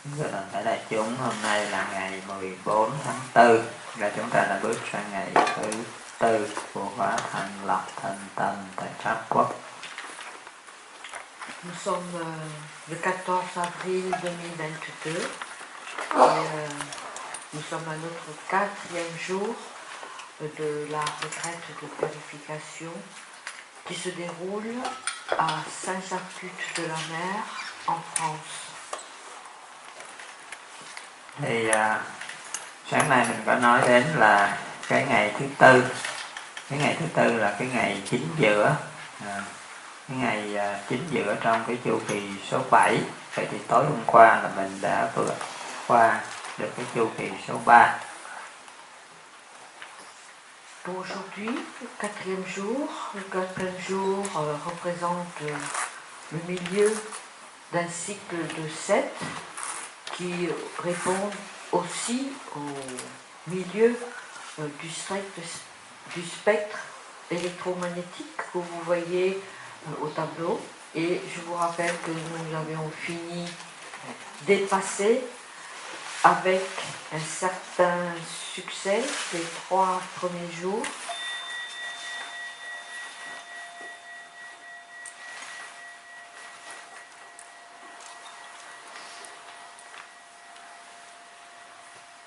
Thưa toàn thể đại chúng, hôm nay là ngày 14 tháng 4 và chúng ta đã bước sang ngày thứ tư của khóa Thanh Lọc Thanh Tâm tại Pháp Quốc. Nous sommes le 14 avril 2022 et nous sommes à notre 4e jour de la retraite de purification qui se déroule à Saint-Jacques-de-la-Mer en France. Thì sáng nay mình có nói đến là cái ngày thứ tư. Cái ngày thứ tư là cái ngày chính giữa, cái ngày chính giữa trong cái chu kỳ số 7. Vậy thì tối hôm qua là mình đã vượt qua được cái chu kỳ số 3. Pour aujourd'hui, le 4e jour représente le milieu d'un cycle de 7 qui répond aussi au milieu du spectre électromagnétique que vous voyez au tableau. Et je vous rappelle que nous avions fini dépasser avec un certain succès les 3 premiers jours.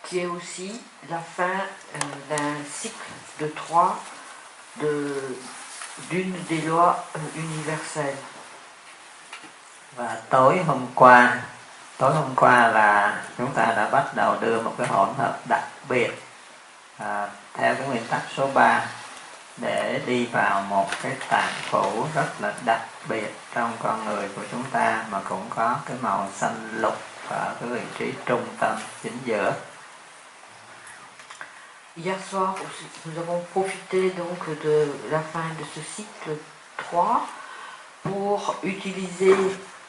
Qui est aussi la fin d'un cycle de 3 d'une des lois universelles. Và tối hôm qua là chúng ta đã bắt đầu đưa một cái hỗn hợp đặc biệt theo cái nguyên tắc số 3 để đi vào một cái tạng phủ rất là đặc biệt trong con người của chúng ta, mà cũng có cái màu xanh lục ở cái vị trí trung tâm chính giữa. Hier soir, nous avons profité donc de la fin de ce cycle 3 pour utiliser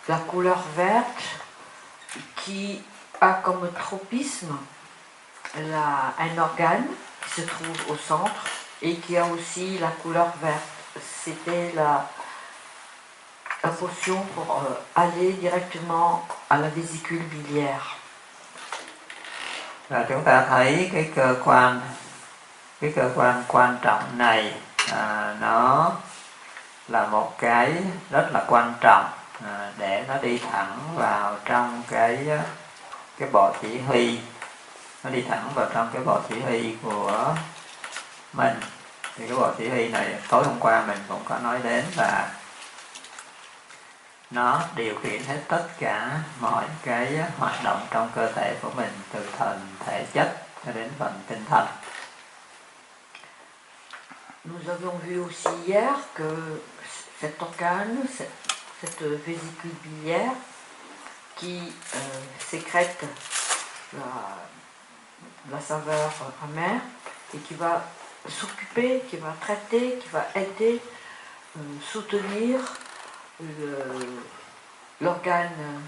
la couleur verte qui a comme tropisme un organe qui se trouve au centre et qui a aussi la couleur verte. C'était la potion pour aller directement à la vésicule biliaire. Và chúng ta thấy cái cơ quan quan trọng này nó là một cái rất là quan trọng để nó đi thẳng vào trong cái bộ chỉ huy, nó đi thẳng vào trong cái bộ chỉ huy của mình. Thì cái bộ chỉ huy này tối hôm qua mình cũng có nói đến là nó điều khiển hết tất cả mọi cái hoạt động trong cơ thể của mình, từ thần thể chất cho đến phần tinh thần. Nous avions vu aussi hier que cet organe, cette vésicule biliaire qui sécrète la saveur amère et qui va s'occuper, qui va traiter, qui va aider, soutenir l'organe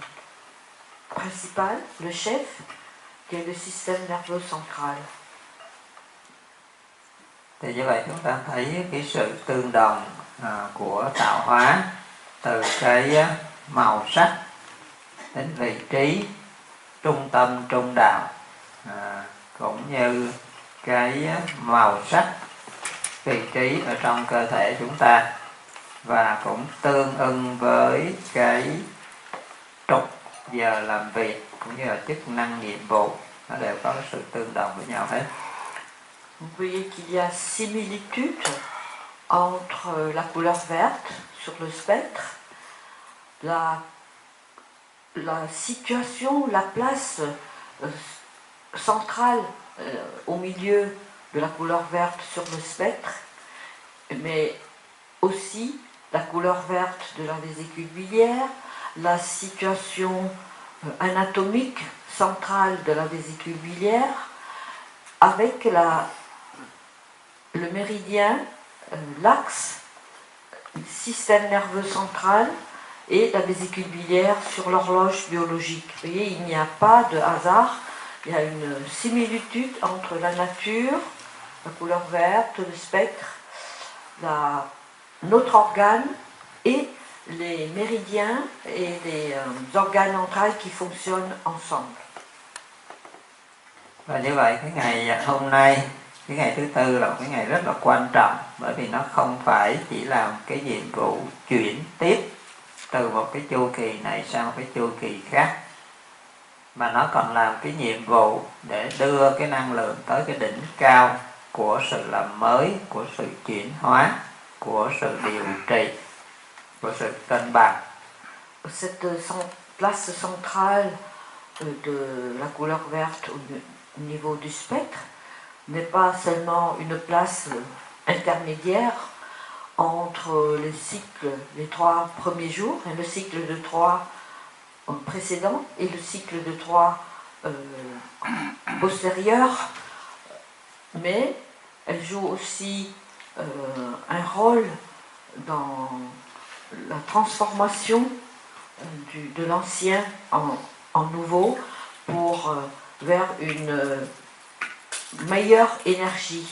principal, le chef, qui est le système nerveux central. Thì như vậy chúng ta thấy cái sự tương đồng của tạo hóa, từ cái màu sắc đến vị trí trung tâm trung đạo, cũng như cái màu sắc vị trí ở trong cơ thể chúng ta, và cũng tương ưng với cái trục giờ làm việc cũng như là chức năng nhiệm vụ, nó đều có sự tương đồng với nhau hết. Vous voyez qu'il y a similitude entre la couleur verte sur le spectre, la situation, la place centrale au milieu de la couleur verte sur le spectre, mais aussi la couleur verte de la vésicule biliaire, la situation anatomique centrale de la vésicule biliaire, avec le méridien, l'axe, le système nerveux central et la vésicule biliaire sur l'horloge biologique. Vous voyez, il n'y a pas de hasard, il y a une similitude entre la nature, la couleur verte, le spectre, notre organe et les méridiens et les organes entrailles qui fonctionnent ensemble. Và như vậy cái ngày hôm nay, cái ngày thứ tư là một cái ngày rất là quan trọng, bởi vì nó không phải chỉ làm cái nhiệm vụ chuyển tiếp từ một cái chu kỳ này sang một cái chu kỳ khác, mà nó còn làm cái nhiệm vụ để đưa cái năng lượng tới cái đỉnh cao của sự làm mới, của sự chuyển hóa, của sự điều trị, của sự cân bằng. Cette place centrale de la couleur verte au niveau du spectre n'est pas seulement une place intermédiaire entre les cycles, les 3 premiers jours, et le cycle de 3 précédent et le cycle de 3 postérieur, mais elle joue aussi un rôle dans la transformation de l'ancien en nouveau pour vers une meilleure énergie.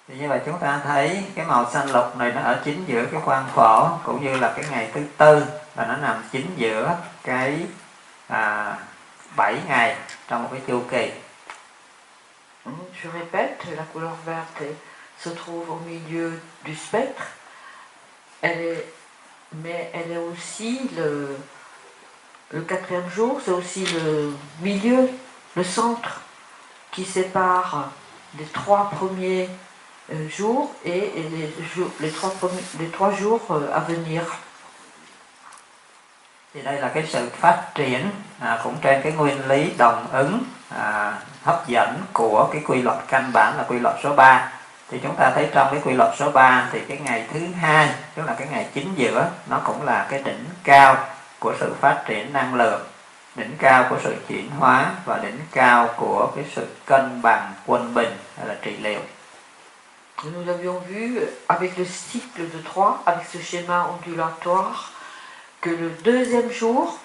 Thì như vậy chúng ta thấy cái màu xanh lục này nó ở chính giữa cái quang phổ, cũng như là cái ngày thứ tư, và nó nằm chính giữa cái 7 ngày trong một cái chu kỳ. Je répète, la couleur verte se trouve au milieu du spectre, mais elle est aussi le 4e jour, c'est aussi le milieu, le centre qui sépare les 3 premiers jours et les 3 jours à venir. Thì đây là cái sự phát triển cũng trên cái nguyên lý đồng ứng hấp dẫn của cái quy luật căn bản là quy luật số 3. Thì chúng ta thấy trong cái quy luật số 3 thì cái ngày thứ hai, tức là cái ngày chính giữa, nó cũng là cái đỉnh cao của sự phát triển năng lượng, đỉnh cao của sự chuyển hóa và đỉnh cao của cái sự cân bằng, quân bình hay là trị liệu. Nous avions vu avec le cycle de 3, avec ce schéma ondulatoire, que le 2e jour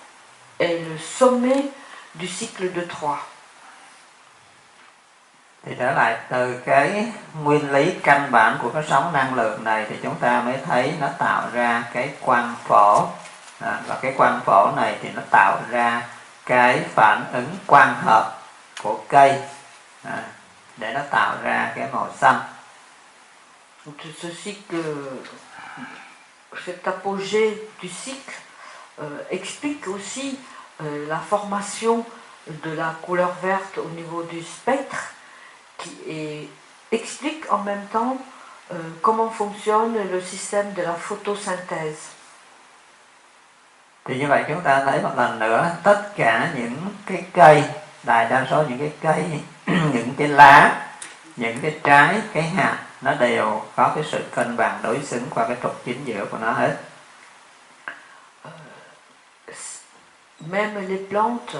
est le sommet du cycle de 3. Thì trở lại từ cái nguyên lý căn bản của cái sóng năng lượng này thì chúng ta mới thấy nó tạo ra cái quang phổ, và cái quang phổ này thì nó tạo ra cái phản ứng quang hợp của cây để nó tạo ra cái màu xanh. Ce cycle, cet apogée du cycle explique aussi la formation de la couleur verte au niveau du spectre, qui explique en même temps comment fonctionne le système de la photosynthèse. Thì như vậy chúng ta thấy một lần nữa, tất cả những cái cây, đại đa số những cái cây, những cái lá, những cái trái, cái hạt, nó đều có cái sự cân bằng đối xứng qua cái trục chính giữa của nó hết. Même les plantes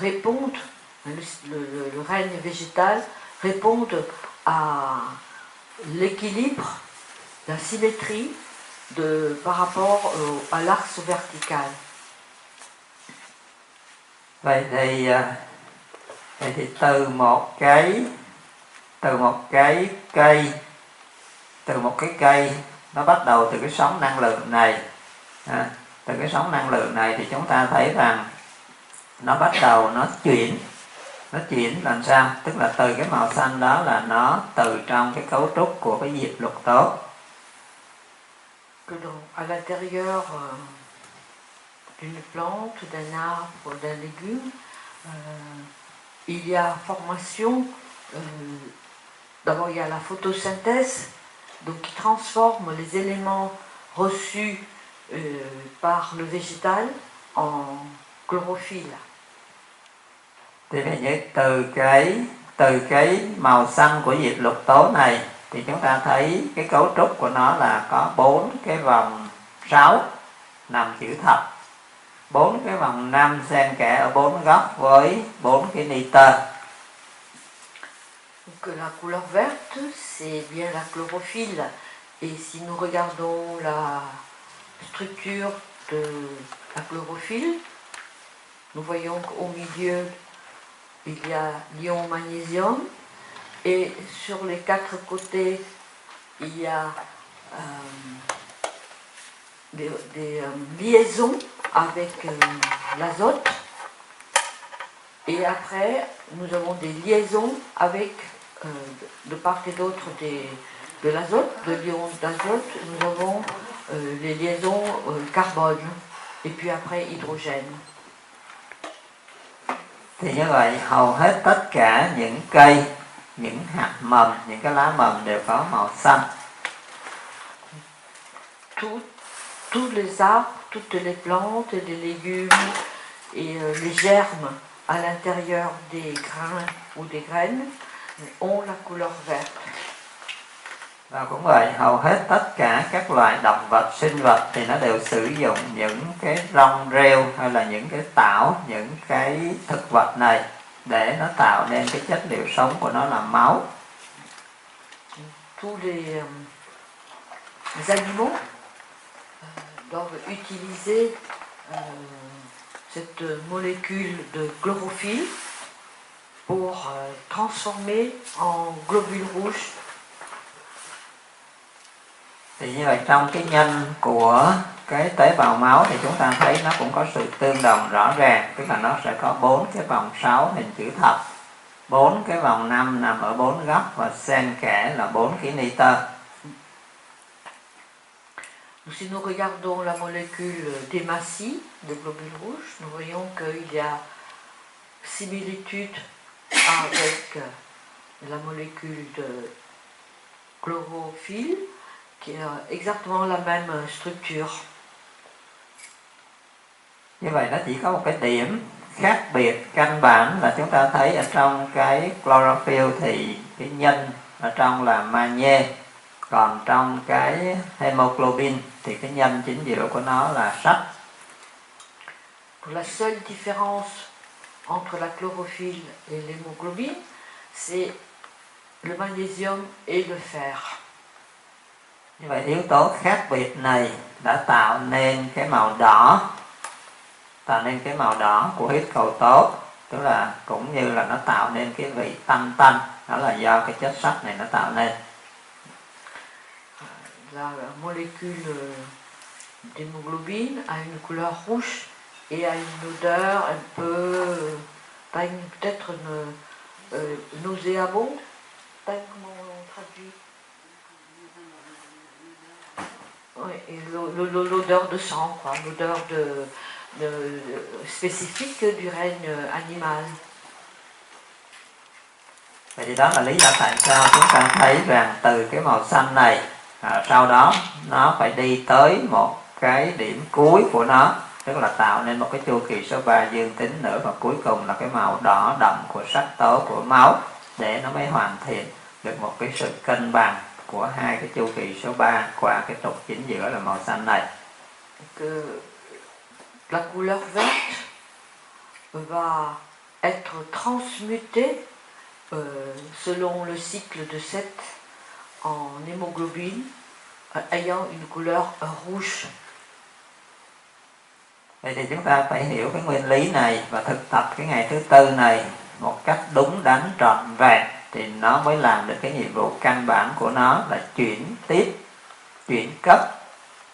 répondent, le règne végétal répondent à l'équilibre, la symétrie par rapport à l'axe vertical. Vậy thì từ một cái cây nó bắt đầu từ cái sóng năng lượng này, từ cái sóng năng lượng này thì chúng ta thấy rằng nó bắt đầu nó chuyển làm sao, tức là từ cái màu xanh đó là nó từ trong cái cấu trúc của cái diệp lục tố. À l'intérieur d'une plante, d'un arbre, d'un légume, il y a formation. D'abord, il y a la photosynthèse, donc qui transforme les éléments reçus par le végétal en chlorophylle. Thì vậy từ cái màu xanh của diệp lục tố này thì chúng ta thấy cái cấu trúc của nó là có 4 cái vòng 6 nằm chữ thập, 4 cái vòng 5 xen kẽ ở 4 góc với 4 cái nitơ. Donc la couleur verte, c'est bien la chlorophylle. Et si nous regardons la structure de la chlorophylle, nous voyons qu'au milieu, il y a l'ion magnésium. Et sur les 4 côtés, il y a des liaisons avec l'azote. Et après, nous avons des liaisons avec, de part et d'autre de l'azote, de l'ion d'azote. Nous avons les liaisons carbone et puis après hydrogène. Thì như vậy hầu hết tất cả những cây, những hạt mầm, những cái lá mầm đều có màu xanh. Tous les arbres, toutes les plantes, les légumes et les germes à l'intérieur des grains ou des graines ont la couleur verte. Và cũng vậy, hầu hết tất cả các loài động vật, sinh vật thì nó đều sử dụng những cái rong rêu hay là những cái tảo, những cái thực vật này để nó tạo nên cái chất liệu sống của nó là máu. Tous les animaux doivent utiliser cette molécule de chlorophylle pour transformer en globules rouges. Thì như vậy trong cái nhân của cái tế bào máu thì chúng ta thấy nó cũng có sự tương đồng rõ ràng, tức là nó sẽ có 4 cái vòng 6 hình chữ thập, 4 cái vòng 5 nằm ở 4 góc và xen kẽ là 4 cái nitơ. Si nous regardons la molécule d'hématie, de globules rouges, nous voyons qu'il y a similitude avec la molécule de chlorophylle, qui a exactement la même structure. Như vậy nó chỉ có một cái điểm khác biệt căn bản là chúng ta thấy ở trong cái chlorophyll thì cái nhân ở trong là magie, còn trong cái hemoglobin thì cái nhân chính giữa của nó là sắt. La seule différence entre la chlorophylle et l'hémoglobine, c'est le magnésium et le fer. Như vậy yếu tố khác biệt này đã tạo nên cái màu đỏ của huyết cầu tốt, tức là cũng như là nó tạo nên cái vị tanh tanh, đó là do cái chất sắt này nó tạo nên. La molécule d'hémoglobine a une couleur rouge et a une odeur un peu, peut-être nauséabonde. Comment on traduit? Oui, l'odeur de sang, quoi, l'odeur spécifique du règne animal. Vậy thì đó là lý do tại sao chúng ta thấy rằng từ cái màu xanh này sau đó nó phải đi tới một cái điểm cuối của nó, tức là tạo nên một cái chu kỳ số 3 dương tính nữa, và cuối cùng là cái màu đỏ đậm của sắc tố của máu, để nó mới hoàn thiện được một cái sự cân bằng của hai cái chu kỳ số 3 qua cái trục chính giữa là màu xanh này. La couleur verte va être transmutée selon le cycle de 7 en hémoglobine ayant une couleur rouge. Vậy thì chúng ta phải hiểu cái nguyên lý này và thực tập cái ngày thứ tư này một cách đúng đắn trọn vẹn thì nó mới làm được cái nhiệm vụ căn bản của nó là chuyển cấp,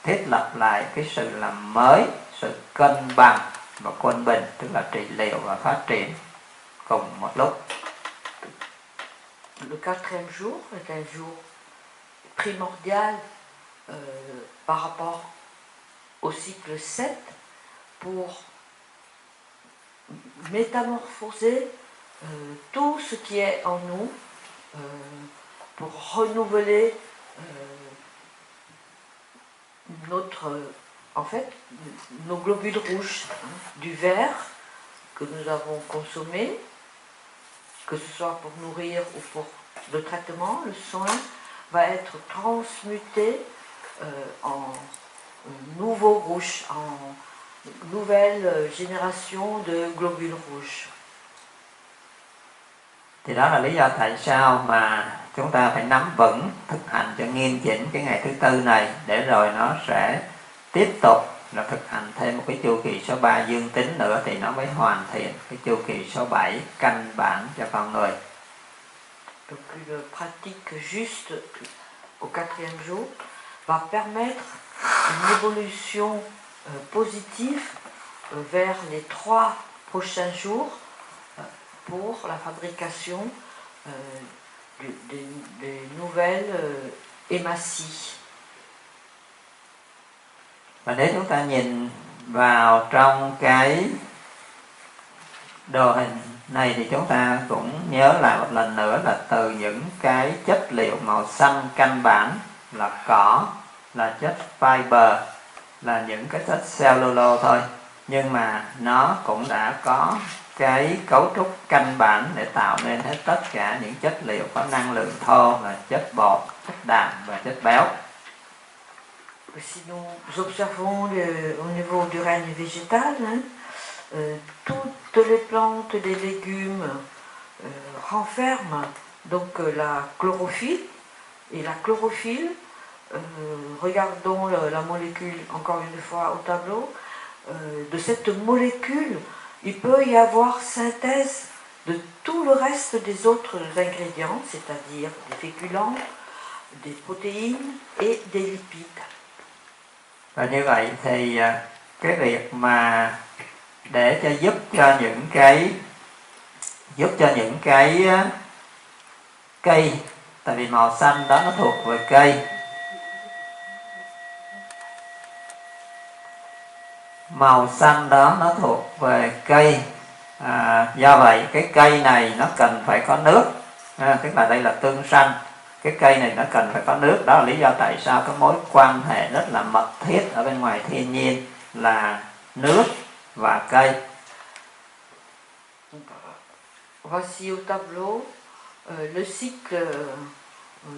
thiết lập lại cái sự làm mới, sự cân bằng và quân bình, tức là trị liệu và phát triển cùng một lúc. Le quatrième jour est un jour primordial par rapport au cycle 7 pour métamorphoser tout ce qui est en nous, pour renouveler nos globules rouges, du verre que nous avons consommé, que ce soit pour nourrir ou pour le traitement, le soin, va être transmuté en nouveau rouge, en nouvelle génération de globules rouges. Thì đó là lý do tại sao mà chúng ta phải nắm vững, thực hành cho nghiêm chỉnh cái ngày thứ tư này, để rồi nó sẽ tiếp tục là thực hành thêm một cái chu kỳ số 3 dương tính nữa thì nó mới hoàn thiện cái chu kỳ số 7 căn bản cho con người. Donc une pratique juste au quatrième jour va permettre une évolution positive vers les 3 prochains jours pour la fabrication des nouvelles hématies. Và nếu chúng ta nhìn vào trong cái đồ hình này thì chúng ta cũng nhớ lại một lần nữa là từ những cái chất liệu màu xanh căn bản là cỏ, là chất fiber, là những cái chất cellulose thôi, nhưng mà nó cũng đã có cái cấu trúc căn bản để tạo nên hết tất cả những chất liệu có năng lượng thô là chất bột, chất đạm và chất béo. Si nous observons au niveau du règne végétal, toutes les plantes, les légumes renferment donc la chlorophylle. Et la chlorophylle, regardons la molécule encore une fois au tableau, de cette molécule, il peut y avoir synthèse de tout le reste des autres ingrédients, c'est-à-dire des féculents, des protéines et des lipides. Và như vậy thì cái việc mà để cho giúp cho những cái cây, tại vì màu xanh đó nó thuộc về cây, màu xanh đó nó thuộc về cây, do vậy cái cây này nó cần phải có nước, tức là đây là tương xanh, cái cây này nó cần phải có nước. Đó là lý do tại sao cái mối quan hệ rất là mật thiết ở bên ngoài thiên nhiên là nước và cây. Voici au tableau le cycle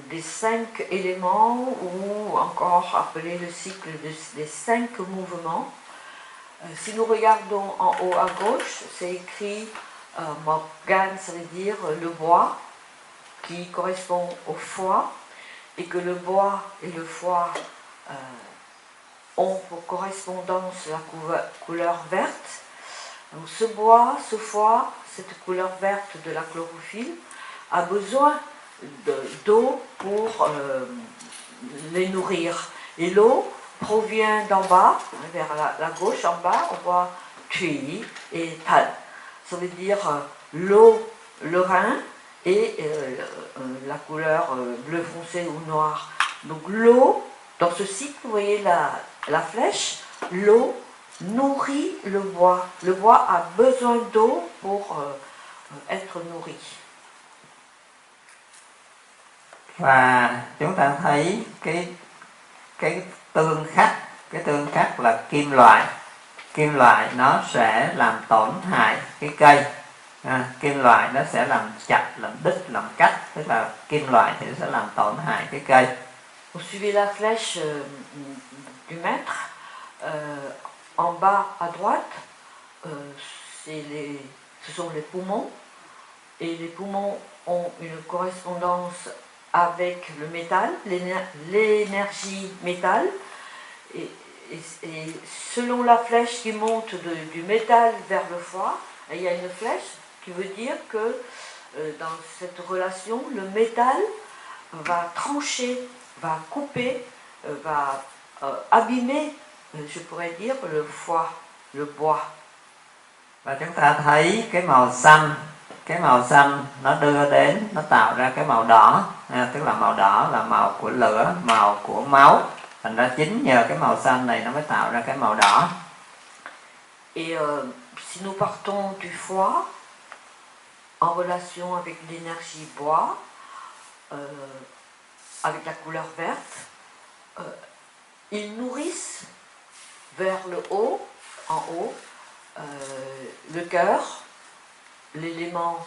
des 5 éléments, ou encore appelé le cycle des 5 mouvements. Si nous regardons en haut à gauche, c'est écrit Morgan, ça veut dire le bois, qui correspond au foie, et que le bois et le foie ont pour correspondance la couleur verte. Donc ce bois, ce foie, cette couleur verte de la chlorophylle, a besoin d'eau pour les nourrir. Et l'eau provient d'en bas, vers la gauche en bas, on voit Tui et Tal. Ça veut dire l'eau, le rein, et la couleur bleu foncé ou noir. Donc l'eau, dans ce cycle, vous voyez la flèche, l'eau nourrit le bois. Le bois a besoin d'eau pour être nourri. Và chúng ta thấy cái tương khắc là kim loại. Kim loại nó sẽ làm tổn hại cái cây. Kim loại nó sẽ làm chặt, làm đứt, làm cắt, tức là kim loại thì nó sẽ làm tổn hại cái cây. Vous suivez la flèche du maître. En bas à droite, ce sont les poumons, et les poumons ont une correspondance avec le métal, l'énergie métal, et selon la flèche qui monte du métal vers le foie, il y a une flèche qui veut dire que dans cette relation, le métal va trancher, va couper, va abîmer, je pourrais dire, le foie, le bois. Và chúng ta thấy cái màu xanh nó đưa đến, nó tạo ra cái màu đỏ, tức là màu đỏ là màu của lửa, màu của máu. Thành ra chính nhờ cái màu xanh này nó mới tạo ra cái màu đỏ. Et si nous partons du foie en relation avec l'énergie bois, avec la couleur verte, ils nourrissent vers le haut, en haut, le cœur, l'élément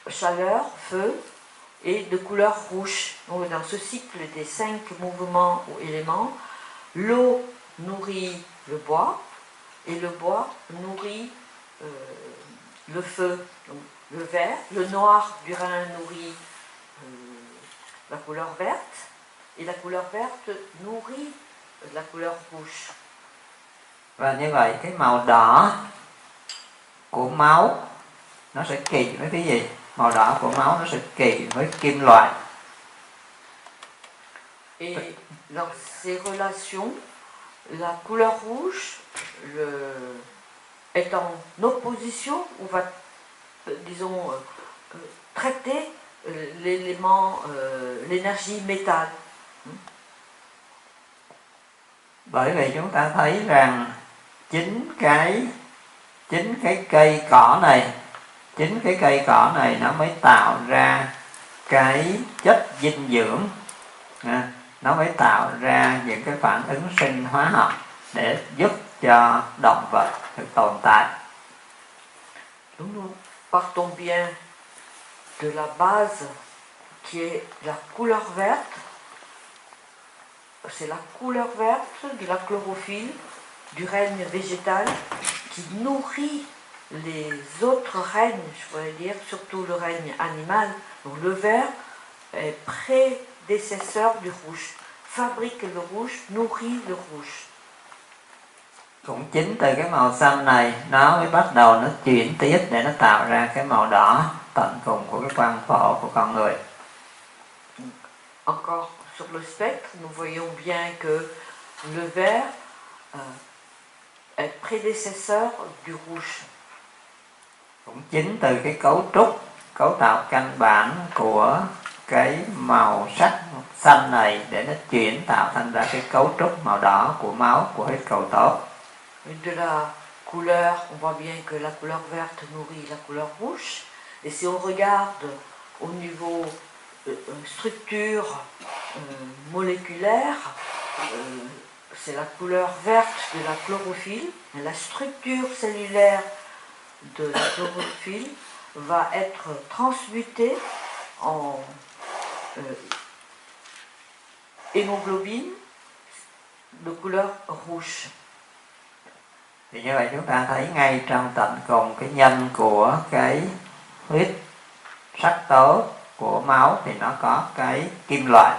chaleur, feu, et de couleur rouge. Donc, dans ce cycle des 5 mouvements ou éléments, l'eau nourrit le bois et le bois nourrit le feu. Donc, le vert, le noir du rein nourrit la couleur verte, et la couleur verte nourrit la couleur rouge. Và như vậy cái màu đỏ của máu nó sẽ kỳ với cái gì? Màu đỏ của máu nó sẽ kỳ với kim loại. Et dans ces relations, la couleur rouge est en opposition ou va, disons, traiter l'élément, l'énergie métal. Bởi vì chúng ta thấy rằng chính cái cây cỏ này nó mới tạo ra cái chất dinh dưỡng, nó mới tạo ra những cái phản ứng sinh hóa học để giúp cho động vật được tồn tại. Nous partons bien de la base qui est la couleur verte. C'est la couleur verte de la chlorophylle, du règne végétal, qui nourrit les autres règnes, je pourrais dire, surtout le règne animal. Donc le vert est prédécesseur du rouge, fabrique le rouge, nourrit le rouge. Cũng chính từ cái màu xanh này nó mới bắt đầu nó chuyển tiếp để nó tạo ra cái màu đỏ tận cùng của cái quang phổ của con người. Encore sur le spectre, nous voyons bien que le vert est prédécesseur du rouge. Cũng chính từ cái cấu tạo căn bản của cái màu sắc xanh này để nó chuyển tạo thành ra cái cấu trúc màu đỏ của máu của huyết cầu tốt. De la couleur, on voit bien que la couleur verte nourrit la couleur rouge. Et si on regarde au niveau structure moléculaire, c'est la couleur verte de la chlorophylle. La structure cellulaire de la chlorophylle va être transmutée en hémoglobine de couleur rouge. Thì như vậy chúng ta thấy ngay trong tận cùng cái nhân của cái huyết sắc tố của máu thì nó có cái kim loại,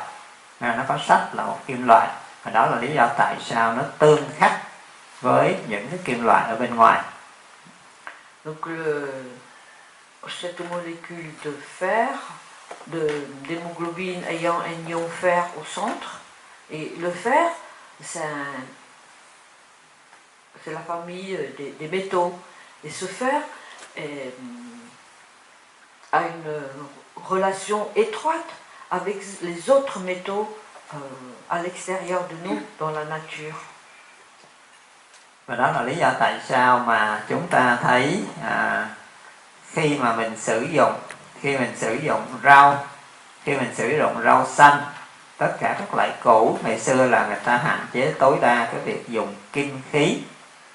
nó có sắt là một kim loại, và đó là lý do tại sao nó tương khắc với những cái kim loại ở bên ngoài. Donc cette molécule de fer, d'hémoglobine ayant un ion fer au centre, et le fer, c'est la famille des métaux, et ce fer a une relation étroite avec les autres métaux à l'extérieur de nous, dans la nature. Và đó là lý do tại sao mà chúng ta thấy khi mình sử dụng rau xanh, tất cả các loại củ ngày xưa là người ta hạn chế tối đa cái việc dùng kim khí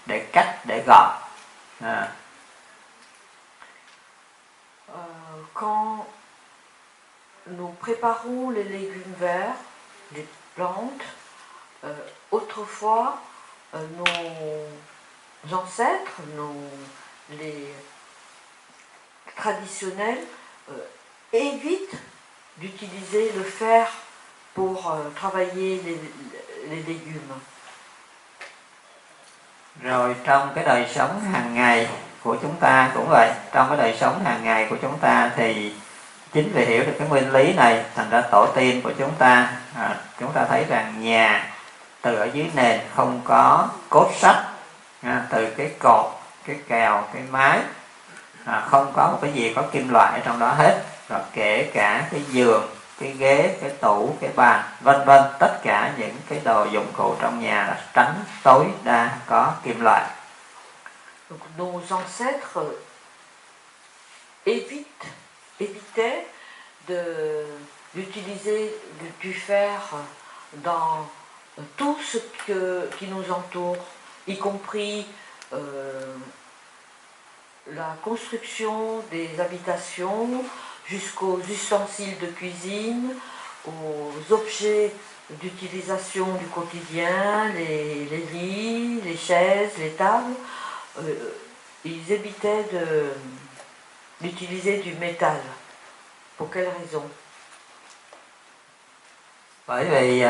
để cắt, để gọt. Quand nous préparons les légumes verts, les plantes, autrefois, nos ancêtres, les traditionnels, évitent d'utiliser le fer pour travailler les légumes. Rồi trong cái đời sống hàng ngày của chúng ta cũng vậy. Trong cái đời sống hàng ngày của chúng ta thì chính vì hiểu được cái nguyên lý này, thành ra tổ tiên của chúng ta thấy rằng nhà từ ở dưới nền không có cốt sắt, từ cái cột, cái kèo, cái mái, không có một cái gì có kim loại ở trong đó hết, rồi kể cả cái giường, cái ghế, cái tủ, cái bàn, vân vân, tất cả những cái đồ dụng cụ trong nhà là tránh tối đa có kim loại. Donc, nos ancêtres évitaient d'utiliser du fer dans tout ce qui nous entoure, y compris la construction des habitations, jusqu'aux ustensiles de cuisine, aux objets d'utilisation du quotidien, les lits, les chaises, les tables. Ils évitaient d'utiliser du métal. Pour quelle raison? Bởi vì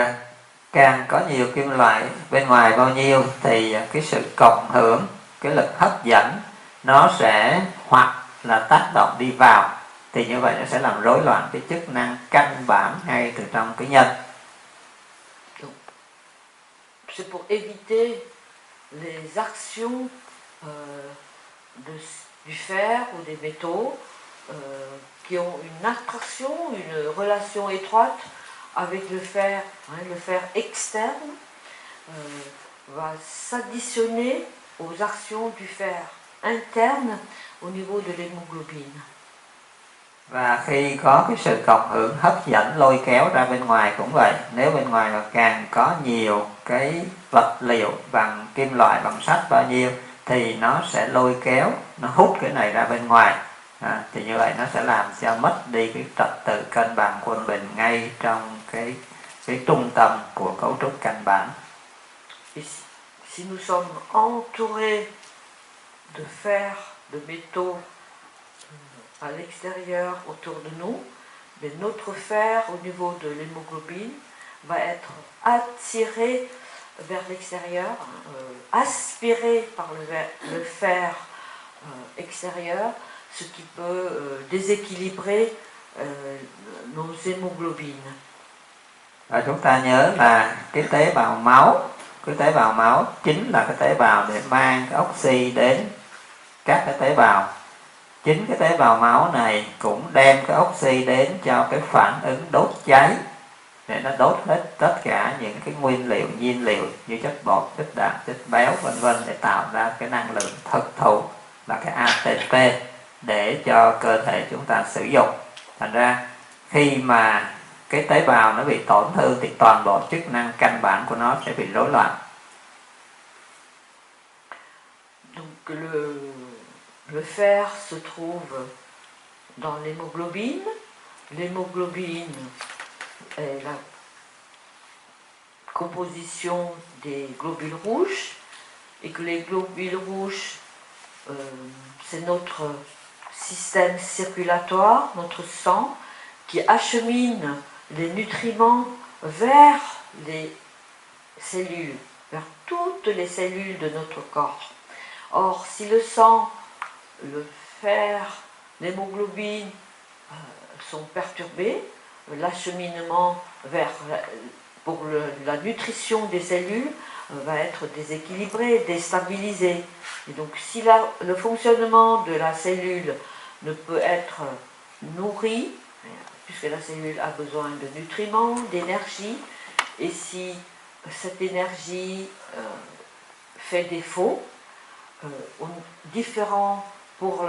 càng có nhiều kim loại bên ngoài bao nhiêu thì cái sự cộng hưởng, cái lực hấp dẫn nó sẽ hoặc là tác động đi vào, thì như vậy nó sẽ làm rối loạn cái chức năng căn bản ngay từ trong cái nhân. c'est pour éviter les actions du fer ou des métaux qui ont une attraction, une relation étroite avec le fer externe va s'additionner aux actions du fer interne au niveau de l'hémoglobine. Và khi có cái sự cộng hưởng hấp dẫn lôi kéo ra bên ngoài cũng vậy. Nếu bên ngoài mà càng có nhiều cái vật liệu bằng kim loại, bằng sắt bao nhiêu thì nó sẽ lôi kéo, nó hút cái này ra bên ngoài. Thì như vậy nó sẽ làm cho mất đi cái trật tự cân bằng quân bình ngay trong cái trung tâm của cấu trúc căn bản. Si nous sommes entourés de fer, de métaux à l'extérieur autour de nous, mais notre fer au niveau de l'hémoglobine va être attiré vers l'extérieur, aspiré par le fer extérieur, ce qui peut déséquilibrer nos hémoglobines. Và chúng ta nhớ là cái tế bào máu chính là cái tế bào để mang cái oxy đến các cái tế bào. Chính cái tế bào máu này cũng đem cái oxy đến cho cái phản ứng đốt cháy để nó đốt hết tất cả những cái nguyên liệu, nhiên liệu như chất bột, chất đạm, chất béo vân vân để tạo ra cái năng lượng thực thụ là cái ATP để cho cơ thể chúng ta sử dụng. Thành ra khi mà cái tế bào nó bị tổn thương thì toàn bộ chức năng căn bản của nó sẽ bị rối loạn. Donc le fer se trouve dans l'hémoglobine. L'hémoglobine est la composition des globules rouges et que les globules rouges, c'est notre système circulatoire, notre sang, qui achemine les nutriments vers les cellules, vers toutes les cellules de notre corps. Or, si le sang, le fer, l'hémoglobine sont perturbés, l'acheminement pour la nutrition des cellules va être déséquilibré, déstabilisé. Et donc, si le fonctionnement de la cellule ne peut être nourri, puisque la cellule a besoin de nutriments, d'énergie, et si cette énergie fait défaut, pour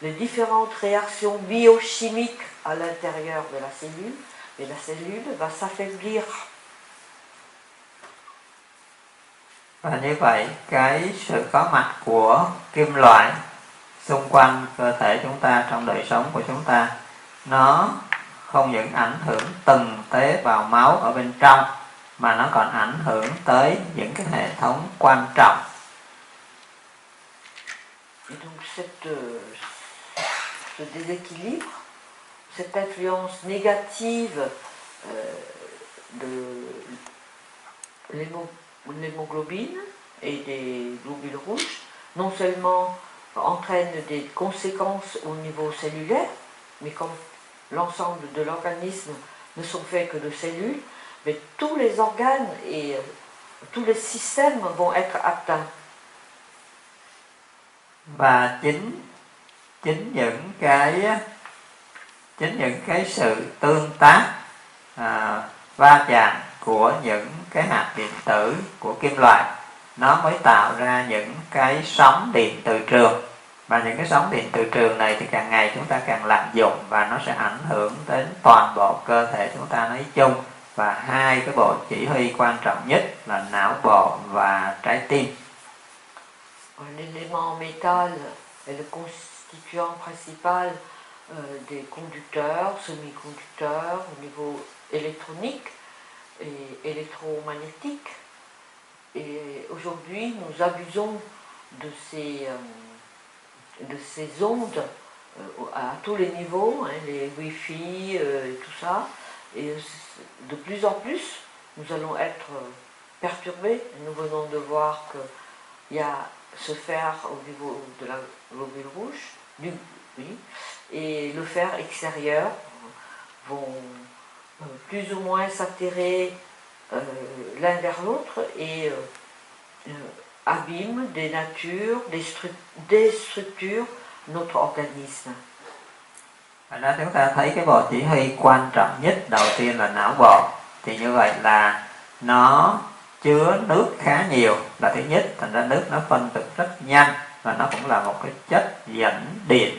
les différentes réactions biochimiques à l'intérieur de la cellule, et la cellule va s'affaiblir. Và như vậy, cái sự có mặt của kim loại xung quanh cơ thể chúng ta, trong đời sống của chúng ta, nó không những ảnh hưởng từng tế bào máu ở bên trong, mà nó còn ảnh hưởng tới những cái hệ thống quan trọng. Et donc ce déséquilibre, cette influence négative de l'hémoglobine et des globules rouges, non seulement entraîne des conséquences au niveau cellulaire, mais comme l'ensemble de l'organisme ne sont faits que de cellules, mais tous les organes et tous les systèmes vont être atteints. Và chính những cái sự tương tác va chạm của những cái hạt điện tử của kim loại, nó mới tạo ra những cái sóng điện từ trường. Và những cái sóng điện từ trường này thì càng ngày chúng ta càng lạm dụng, và nó sẽ ảnh hưởng đến toàn bộ cơ thể chúng ta nói chung, và hai cái bộ chỉ huy quan trọng nhất là não bộ và trái tim. L'élément métal est le constituant principal des conducteurs, semi-conducteurs au niveau électronique et électromagnétique. Et aujourd'hui, nous abusons de ces ondes à tous les niveaux, les Wi-Fi et tout ça. Et de plus en plus, nous allons être perturbés. Nous venons de voir qu'il y a ce fer au niveau de la globule rouge, et le fer extérieur vont plus ou moins s'attirer l'un vers l'autre et abîment, déstructurent notre organisme. Đó, chúng ta thấy cái bộ chỉ huy quan trọng nhất đầu tiên là não bộ. Thì như vậy là nó chứa nước khá nhiều là thứ nhất, thành ra nước nó phân tử rất nhanh và nó cũng là một cái chất dẫn điện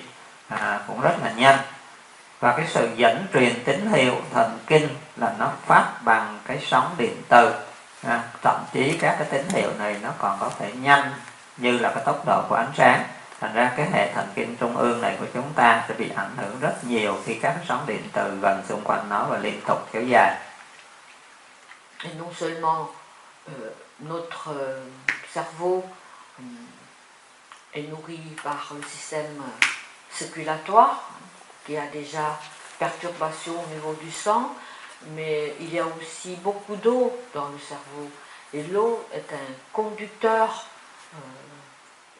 cũng rất là nhanh. Và cái sự dẫn truyền tín hiệu thần kinh là nó phát bằng cái sóng điện từ. Thậm chí các cái tín hiệu này nó còn có thể nhanh như là cái tốc độ của ánh sáng. Thành ra cái hệ thần kinh trung ương này của chúng ta sẽ bị ảnh hưởng rất nhiều khi các sóng điện từ gần xung quanh nó và liên tục kéo dài. Et non seulement notre cerveau est nourri par le système circulatoire qui a déjà perturbation au niveau du sang, mais il y a aussi beaucoup d'eau dans le cerveau. Et l'eau est un conducteur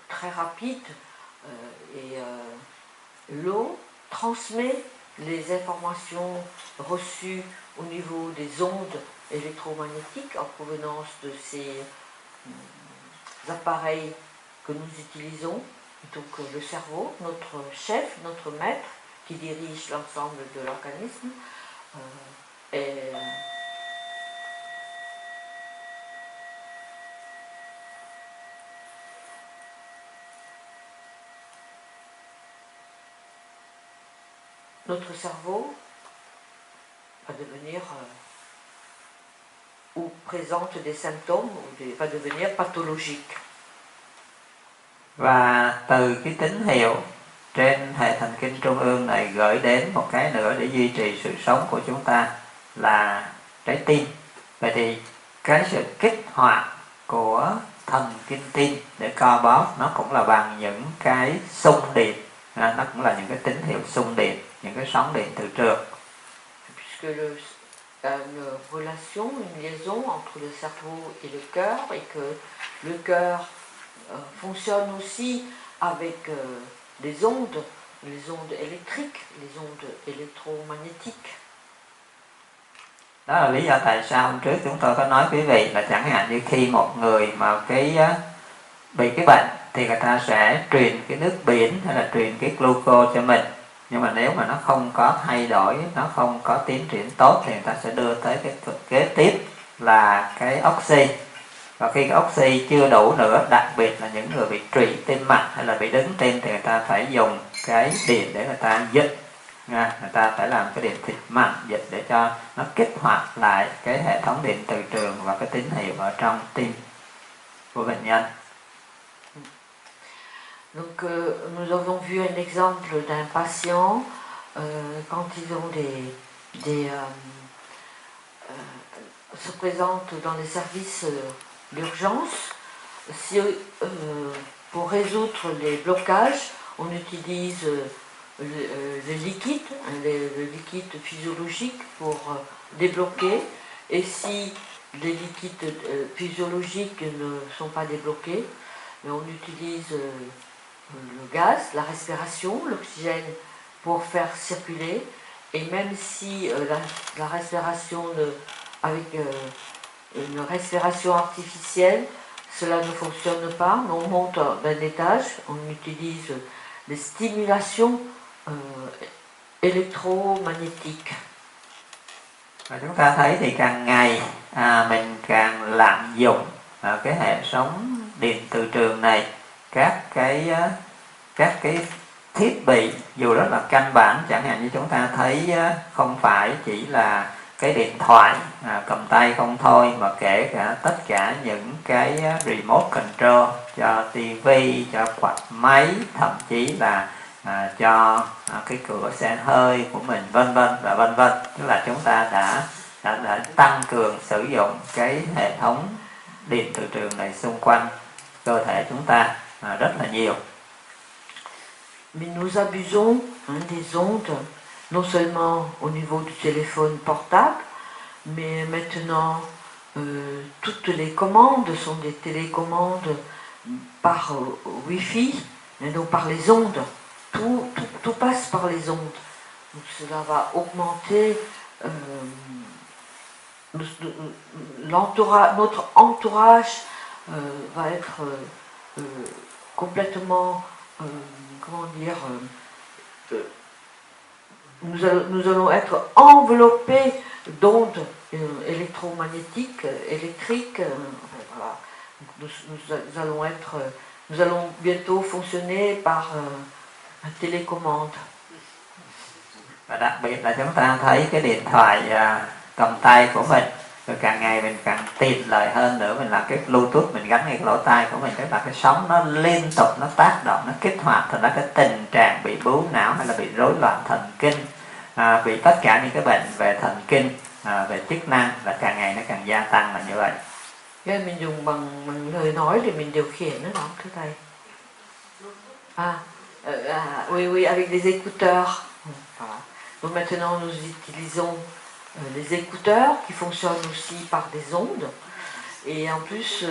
très rapide et l'eau transmet les informations reçues au niveau des ondes électromagnétiques en provenance de ces appareils que nous utilisons. Donc le cerveau, notre chef, notre maître, qui dirige l'ensemble de l'organisme, est notre cerveau va devenir ou présente des symptômes va devenir pathologique. Và từ cái tín hiệu trên hệ thần kinh trung ương này gửi đến một cái nữa để duy trì sự sống của chúng ta là trái tim. Vậy thì cái sự kích hoạt của thần kinh tim để co bóp nó cũng là bằng những cái xung điện, nó cũng là những cái tín hiệu xung điện, những cái sóng điện từ trường. Puisque une relation, une liaison entre le cerveau et le cœur et que le cœur fonctionne aussi avec les ondes électriques, les ondes électromagnétiques. Đó là lý do tại sao hôm trước chúng tôi có nói quý vị là chẳng hạn như khi một người mà bị cái bệnh thì người ta sẽ truyền cái nước biển hay là truyền cái glucose cho mình. Nhưng mà nếu mà nó không có thay đổi, nó không có tiến triển tốt thì người ta sẽ đưa tới cái cực kế tiếp là cái oxy. Và khi cái oxy chưa đủ nữa, đặc biệt là những người bị trụy tim mạch hay là bị đứng tim thì người ta phải dùng cái điện để người ta dịch. Người ta phải làm cái điện thịt mạnh dịch để cho nó kích hoạt lại cái hệ thống điện từ trường và cái tín hiệu ở trong tim của bệnh nhân. Donc nous avons vu un exemple d'un patient quand ils ont se présentent dans les services d'urgence. Si, pour résoudre les blocages, on utilise le liquide physiologique pour débloquer. Et si les liquides physiologiques ne sont pas débloqués, mais on utilise le gaz, la respiration, l'oxygène pour faire circuler. Et même si la respiration avec une respiration artificielle, cela ne fonctionne pas, mais on monte d'un étage, on utilise des stimulations électromagnétiques. Và chúng ta thấy thì càng ngày mình càng lạm dụng cái hệ thống điện từ trường này, các cái thiết bị dù rất là căn bản, chẳng hạn như chúng ta thấy không phải chỉ là cái điện thoại cầm tay không thôi, mà kể cả tất cả những cái remote control cho tivi, cho quạt máy, thậm chí là cho cái cửa xe hơi của mình, vân vân và vân vân. Tức là chúng ta đã tăng cường sử dụng cái hệ thống điện từ trường này xung quanh cơ thể chúng ta rất là nhiều. Mais nous abusons des ondes, non seulement au niveau du téléphone portable, mais maintenant toutes les commandes sont des télécommandes par Wi-Fi, et donc par les ondes. Tout passe par les ondes. Donc cela va augmenter notre entourage va être complètement, comment dire, nous allons être enveloppés d'ondes électromagnétiques, électriques. Voilà. Nous allons bientôt fonctionner par télécommande. Và đặc biệt là chúng ta thấy cái điện thoại cầm tay của mình, rồi càng ngày mình càng tiện lợi hơn nữa, mình làm cái Bluetooth mình gắn ngay cái lỗ tai của mình, tức là cái sóng nó liên tục nó tác động, nó kích hoạt, thành ra cái tình trạng bị bướu não hay là bị rối loạn thần kinh, bị tất cả những cái bệnh về thần kinh, về chức năng là càng ngày nó càng gia tăng là như vậy. Nên mình dùng bằng lời nói để mình điều khiển nó, thưa thầy. Oui, avec des écouteurs. Voilà. Donc maintenant nous utilisons les écouteurs qui fonctionnent aussi par des ondes. Et en plus,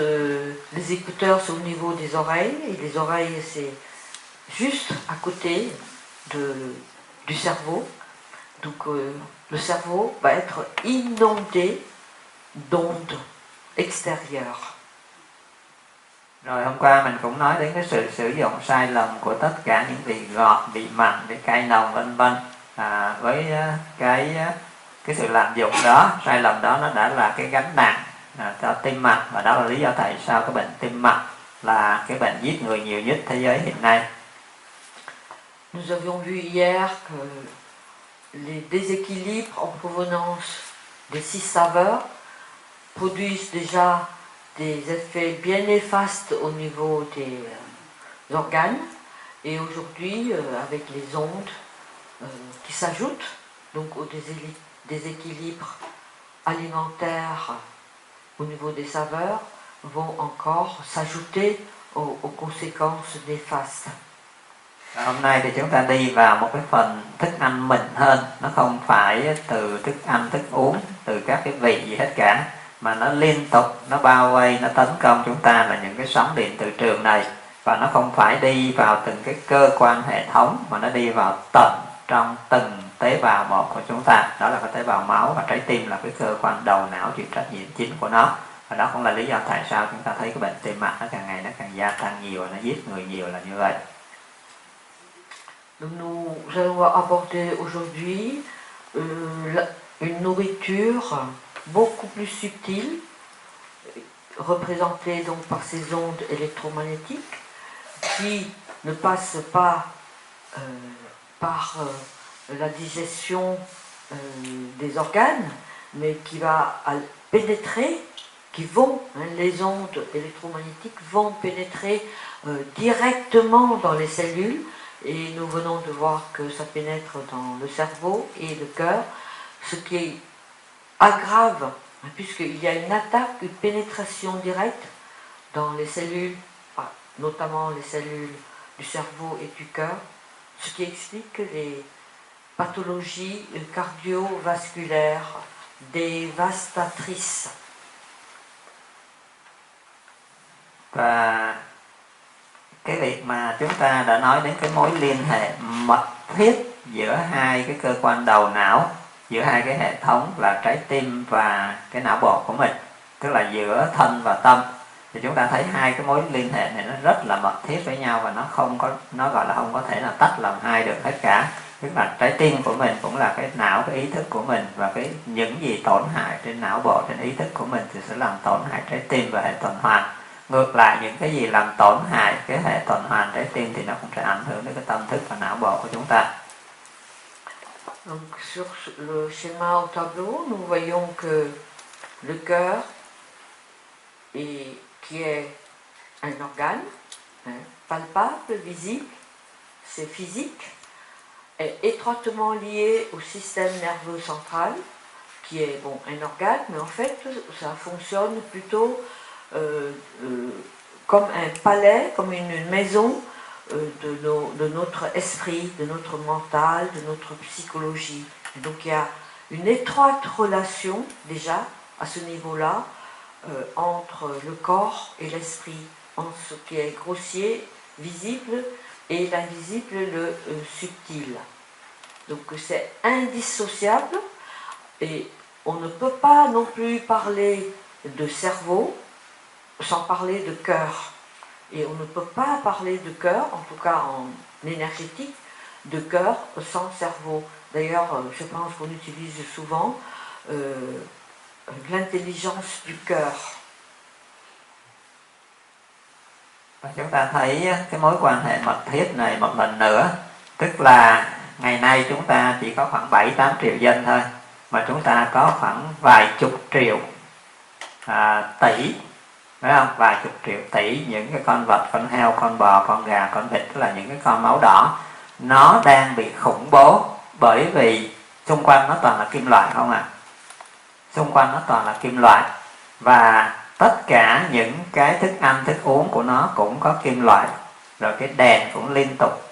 les écouteurs sont au niveau des oreilles, et les oreilles c'est juste à côté du cerveau. Donc le cerveau va être inondé d'ondes extérieures. Rồi hôm qua mình cũng nói đến cái sự sử dụng sai lầm của tất cả những vị ngọt, vị mặn, vị cay nồng vân vân. Với cái sự lạm dụng đó, sai lầm đó nó đã là cái gánh nặng cho tim mạch, và đó là lý do tại sao cái bệnh tim mạch là cái bệnh giết người nhiều nhất thế giới hiện nay. Nous avions vu hier que les déséquilibres en provenance des 6 saveurs produisent déjà des effets bien néfastes au niveau des organes, et aujourd'hui avec les ondes qui s'ajoutent donc au déséquilibre alimentaire au niveau des saveurs vont encore s'ajouter aux conséquences néfastes. Hôm nay thì chúng ta đi vào một cái phần thức ăn mịn hơn, nó không phải từ thức ăn, thức uống, từ các cái vị gì hết cả, mà nó liên tục, nó bao vây, nó tấn công chúng ta là những cái sóng điện từ trường này, và nó không phải đi vào từng cái cơ quan hệ thống, mà nó đi vào tận trong từng tế bào một của chúng ta. Đó là cái tế bào máu, và trái tim là cái cơ quan đầu não chịu trách nhiệm chính của nó. Và đó cũng là lý do tại sao chúng ta thấy cái bệnh tim mạch nó càng ngày nó càng gia tăng nhiều, nó giết người nhiều là như vậy. Nous allons aborder aujourd'hui une nourriture beaucoup plus subtile, représentée donc par ces ondes électromagnétiques, qui ne passent pas par la digestion des organes, mais qui va pénétrer, les ondes électromagnétiques vont pénétrer directement dans les cellules, et nous venons de voir que ça pénètre dans le cerveau et le cœur, ce qui aggrave, puisqu'il y a une attaque, une pénétration directe dans les cellules, notamment les cellules du cerveau et du cœur, ce qui explique les pathologies cardiovasculaires dévastatrices. Và cái việc mà chúng ta đã nói đến cái mối liên hệ mật thiết giữa hai cái cơ quan đầu não, giữa hai cái hệ thống là trái tim và cái não bộ của mình, tức là giữa thân và tâm, thì chúng ta thấy hai cái mối liên hệ này nó rất là mật thiết với nhau, và nó gọi là không có thể nào tách làm hai được hết cả. Tức là trái tim của mình cũng là cái não, cái ý thức của mình, và những gì tổn hại trên não bộ, trên ý thức của mình thì sẽ làm tổn hại trái tim và hệ tuần hoàn. Ngược lại, những cái gì làm tổn hại cái hệ tuần hoàn trái tim thì nó cũng sẽ ảnh hưởng đến cái tâm thức và não bộ của chúng ta. Donc sur le schéma au tableau, nous voyons que le cœur, qui est un organe palpable, visible, c'est physique, est étroitement lié au système nerveux central, qui est un organe, mais en fait ça fonctionne plutôt comme un palais, comme une maison de notre esprit, de notre mental, de notre psychologie. Et donc il y a une étroite relation déjà à ce niveau-là entre le corps et l'esprit, entre ce qui est grossier, visible, et l'invisible, le subtil. Donc c'est indissociable, et on ne peut pas non plus parler de cerveau sans parler de cœur. Et on ne peut pas parler de cœur, en tout cas en énergétique, de cœur sans cerveau. D'ailleurs, je pense qu'on utilise souvent l'intelligence du cœur. Và chúng ta thấy cái mối quan hệ mật thiết này một lần nữa, tức là ngày nay chúng ta chỉ có khoảng 7-8 triệu dân thôi, mà chúng ta có khoảng vài chục triệu tỷ, phải không? Vài chục triệu tỷ những cái con vật, con heo, con bò, con gà, con vịt, tức là những cái con máu đỏ, nó đang bị khủng bố bởi vì xung quanh nó toàn là kim loại không ạ? Xung quanh nó toàn là kim loại, và tất cả những cái thức ăn, thức uống của nó cũng có kim loại, rồi cái đèn cũng liên tục.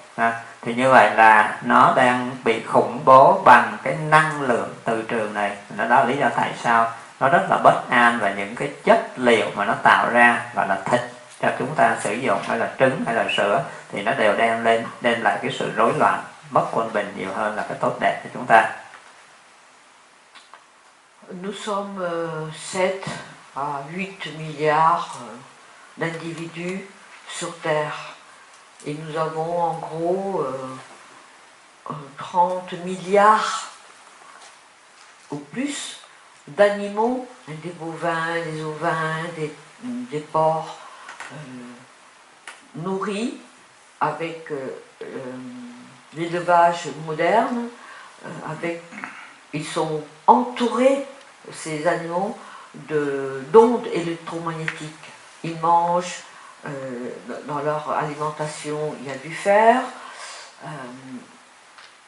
Thì như vậy là nó đang bị khủng bố bằng cái năng lượng từ trường này. Đó là lý do tại sao nó rất là bất an, và những cái chất liệu mà nó tạo ra, gọi là thịt cho chúng ta sử dụng, hay là trứng, hay là sữa, thì nó đều đem lại cái sự rối loạn, mất quân bình nhiều hơn là cái tốt đẹp cho chúng ta. Nous sommes 7 à 8 milliards d'individus sur Terre. Et nous avons en gros 30 milliards ou plus d'animaux, des bovins, des ovins, des porcs, nourris avec l'élevage moderne. Ils sont entourés, ces animaux, d'ondes électromagnétiques. Ils mangent, dans leur alimentation, il y a du fer,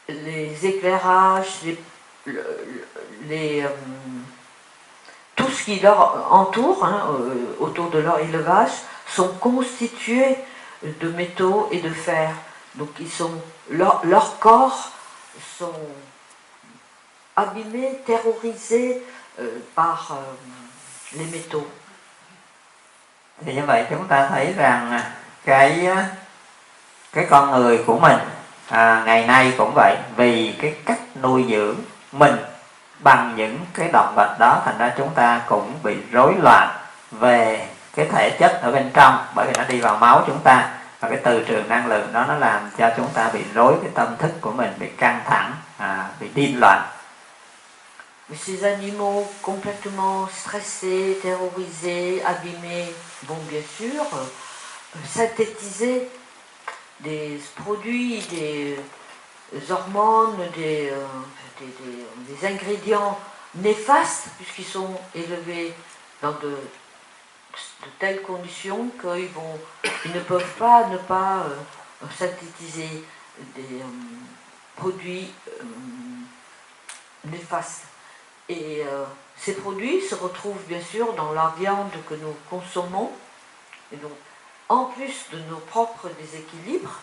les éclairages, tout ce qui leur entoure, autour de leur élevage, sont constitués de métaux et de fer. Donc leurs corps sont abîmés, terrorisés par les métaux. Thì như vậy chúng ta thấy rằng cái con người của mình ngày nay cũng vậy, vì cái cách nuôi dưỡng mình bằng những cái động vật đó, thành ra chúng ta cũng bị rối loạn về cái thể chất ở bên trong, bởi vì nó đi vào máu chúng ta, và cái từ trường năng lượng đó nó làm cho chúng ta bị rối cái tâm thức của mình, bị căng thẳng, bị điên loạn. Ces animaux complètement stressés, terrorisés, abîmés vont bien sûr synthétiser des produits, des hormones, des ingrédients néfastes, puisqu'ils sont élevés dans de telles conditions qu'ils ne peuvent pas ne pas synthétiser des produits néfastes. Et ces produits se retrouvent bien sûr dans la viande que nous consommons. Et donc, en plus de nos propres déséquilibres,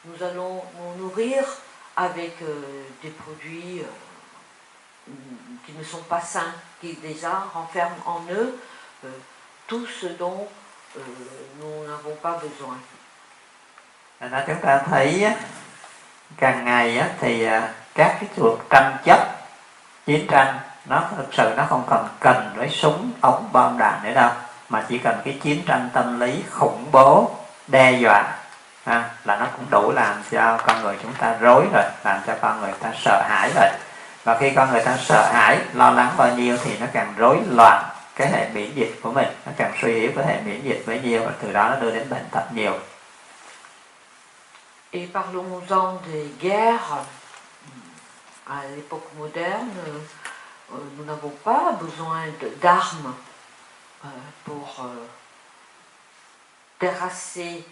nous allons nous nourrir avec des produits qui ne sont pas sains, qui déjà renferment en eux tout ce dont nous n'avons pas besoin. Nên chúng ta thấy càng ngày thì các cái cuộc tranh chấp, chiến tranh, nó thực sự nó không còn cần với súng, ống, bom đạn nữa đâu, mà chỉ cần cái chiến tranh tâm lý khủng bố, đe dọa là nó cũng đủ làm cho con người chúng ta rối rồi, làm cho con người ta sợ hãi rồi. Và khi con người ta sợ hãi, lo lắng bao nhiêu thì nó càng rối loạn cái hệ miễn dịch của mình, nó càng suy yếu cái hệ miễn dịch bấy nhiêu, và từ đó nó đưa đến bệnh tật nhiều. Et parlons-en des guerres. À l'époque moderne, nous n'avons pas besoin d'armes pour terrasser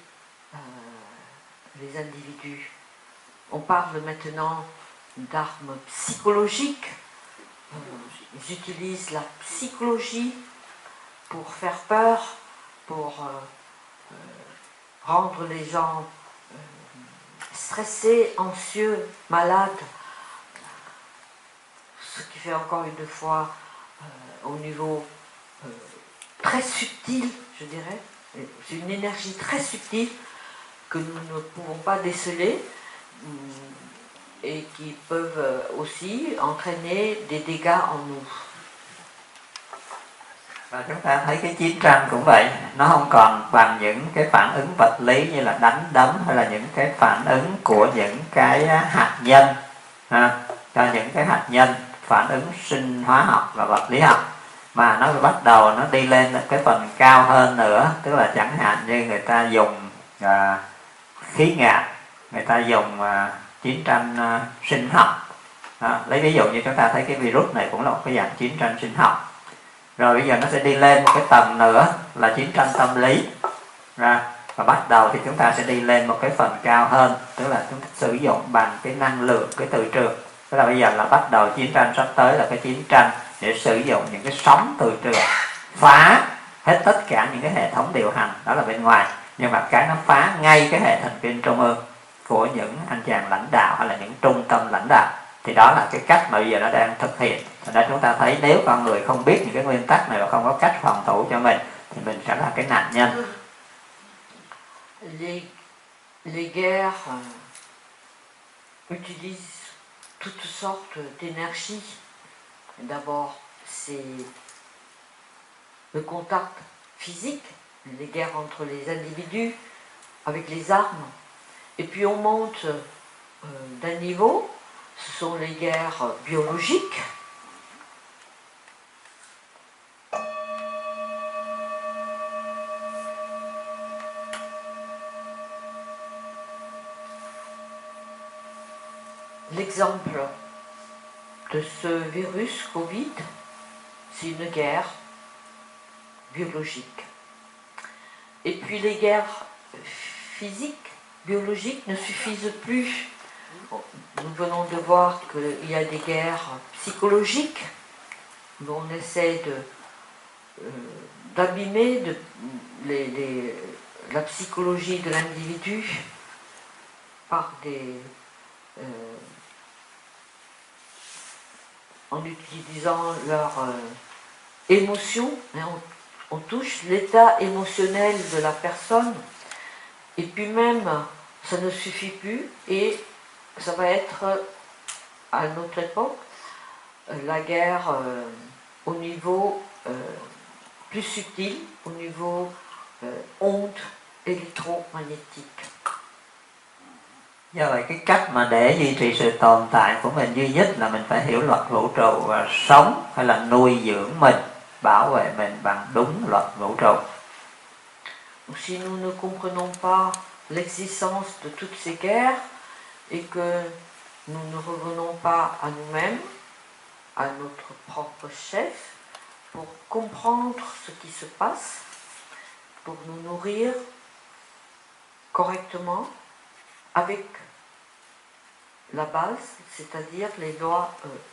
les individus. On parle maintenant d'armes psychologiques. Ils utilisent la psychologie pour faire peur, pour rendre les gens stressés, anxieux, malades. Ce qui fait encore une fois au niveau très subtil, je dirais, c'est une énergie très subtile que nous ne pouvons pas déceler et qui peuvent aussi entraîner des dégâts en nous. Và chúng ta thấy cái chiến tranh cũng vậy, nó không còn bằng những cái phản ứng vật lý như là đánh đấm hay là những cái phản ứng của những cái hạt nhân, cho những cái hạt nhân phản ứng sinh hóa học và vật lý học, mà nó bắt đầu nó đi lên cái phần cao hơn nữa, tức là chẳng hạn như người ta dùng khí ngạt, người ta dùng chiến tranh sinh học. Lấy ví dụ như chúng ta thấy cái virus này cũng là một cái dạng chiến tranh sinh học. Rồi bây giờ nó sẽ đi lên một cái tầng nữa là chiến tranh tâm lý, và bắt đầu thì chúng ta sẽ đi lên một cái phần cao hơn, tức là chúng ta sử dụng bằng cái năng lượng, cái từ trường. Tức là bây giờ là bắt đầu chiến tranh sắp tới là cái chiến tranh để sử dụng những cái sóng từ trường phá hết tất cả những cái hệ thống điều hành đó là bên ngoài, nhưng mà cái nó phá ngay cái hệ thần kinh trung ương của những anh chàng lãnh đạo hay là những trung tâm lãnh đạo. Thì đó là cái cách mà bây giờ nó đang thực hiện. Thành ra chúng ta thấy nếu con người không biết những cái nguyên tắc này và không có cách phòng thủ cho mình thì mình sẽ là cái nạn nhân. Les guerres utilisent toutes sortes d'énergie. D'abord, c'est le contact physique, les guerres entre les individus avec les armes. Et puis on monte d'un niveau, ce sont les guerres biologiques. L'exemple de ce virus Covid, c'est une guerre biologique. Et puis les guerres physiques, biologiques ne suffisent plus. Nous venons de voir qu'il y a des guerres psychologiques où on essaie d'abîmer la psychologie de l'individu par en utilisant leurs émotions. On touche l'état émotionnel de la personne, et puis même ça ne suffit plus, et ça va être à notre époque la guerre au niveau plus subtil, au niveau ondes électromagnétiques. Do vậy cái cách mà để duy trì sự tồn tại của mình duy nhất là mình phải hiểu luật vũ trụ và sống hay là nuôi dưỡng mình, bảo vệ mình bằng đúng luật vũ trụ. Si nous ne comprenons pas l'existence de toutes ces guerres et que nous ne revenons pas à nous-mêmes, à notre propre chef, pour comprendre ce qui se passe, pour nous nourrir correctement avec la base, c'est-à-dire les lois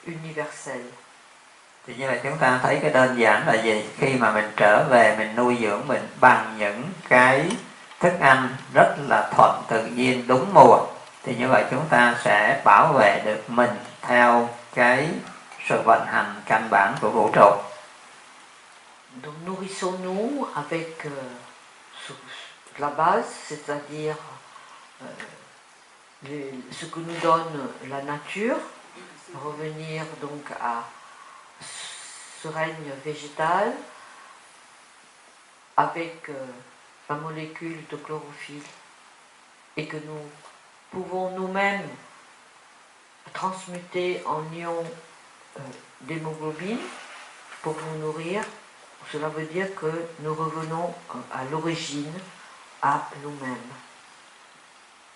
universelles. Thì như vậy chúng ta thấy cái đơn giản là gì? Khi mà mình trở về mình nuôi dưỡng mình bằng những cái thức ăn rất là thuận tự nhiên đúng mùa, thì như vậy chúng ta sẽ bảo vệ được mình theo cái sự vận hành căn bản của vũ trụ. Donc nourrissons-nous avec la base, c'est-à-dire ce que nous donne la nature, revenir donc à ce règne végétal avec la molécule de chlorophylle, et que nous pouvons nous-mêmes transmuter en ions d'hémoglobine pour nous nourrir. Cela veut dire que nous revenons à l'origine, à nous-mêmes.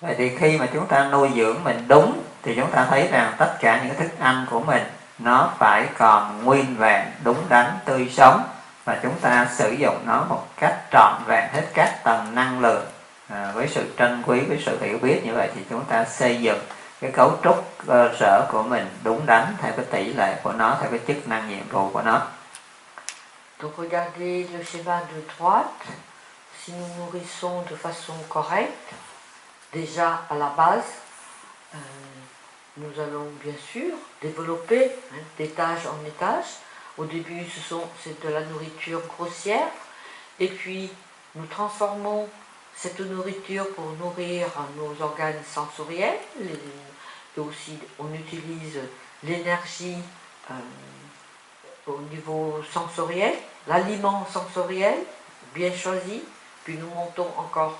Vậy thì khi mà chúng ta nuôi dưỡng mình đúng thì chúng ta thấy rằng tất cả những thức ăn của mình nó phải còn nguyên vẹn, đúng đắn, tươi sống, và chúng ta sử dụng nó một cách trọn vẹn hết các tầng năng lượng với sự trân quý, với sự hiểu biết. Như vậy thì chúng ta xây dựng cái cấu trúc cơ sở của mình đúng đắn theo cái tỷ lệ của nó, theo cái chức năng nhiệm vụ của nó. Donc regardez le schéma de droite. Si nous nourrissons de façon correcte, déjà à la base, nous allons bien sûr développer d'étage en étage. Au début, c'est de la nourriture grossière, et puis nous transformons cette nourriture pour nourrir nos organes sensoriels, et aussi on utilise l'énergie au niveau sensoriel, l'aliment sensoriel, bien choisi, puis nous montons encore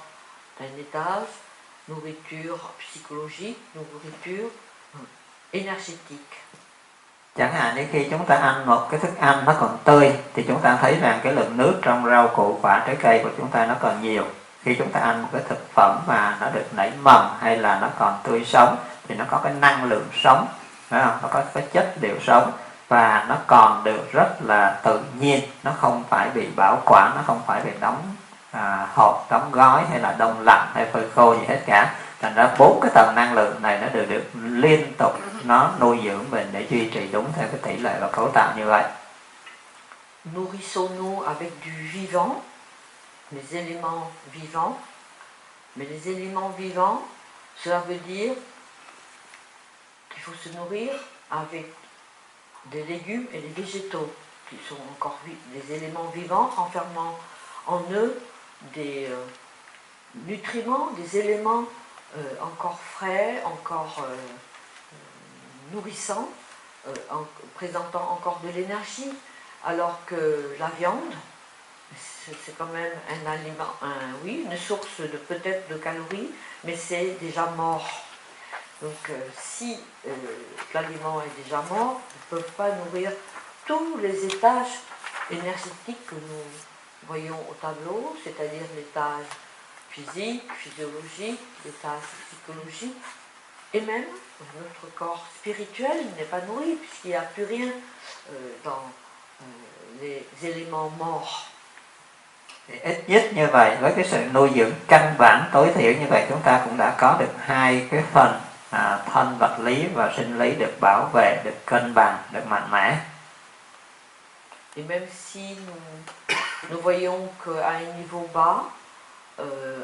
d'un étage, nourriture psychologique, nourriture énergétique. Chẳng hạn như khi chúng ta ăn một cái thức ăn nó còn tươi thì chúng ta thấy rằng cái lượng nước trong rau củ quả trái cây của chúng ta nó còn nhiều. Khi chúng ta ăn một cái thực phẩm mà nó được nảy mầm hay là nó còn tươi sống thì nó có cái năng lượng sống, phải không? Nó có cái chất liệu sống và nó còn được rất là tự nhiên, nó không phải bị bảo quản, nó không phải bị đóng hộp, đóng gói hay là đông lạnh hay phơi khô gì hết cả. Thành ra 4 cái tầng năng lượng này nó đều được liên tục nó nuôi dưỡng mình để duy trì đúng theo cái tỷ lệ và cấu tạo như vậy. Nourrissons-nous avec du vivant, les éléments vivants. Mais les éléments vivants, cela veut dire qu'il faut se nourrir avec des légumes et des végétaux, qui sont encore des éléments vivants renfermant en eux des nutriments, des éléments encore frais, encore nourrissants, présentant encore de l'énergie, alors que la viande, c'est quand même un aliment, oui, une source de peut-être de calories, mais c'est déjà mort. Donc si l'aliment est déjà mort, ils ne peuvent pas nourrir tous les étages énergétiques que nous voyons au tableau, c'est-à-dire l'étage physique, physiologique, l'étage psychologique, et même notre corps spirituel n'est pas nourri puisqu'il n'y a plus rien dans les éléments morts. Thì ít nhất như vậy, với cái sự nuôi dưỡng căn bản tối thiểu như vậy, chúng ta cũng đã có được hai cái phần thân vật lý và sinh lý được bảo vệ, được cân bằng, được mạnh mẽ. Et même si nous voyons qu'à un niveau bas,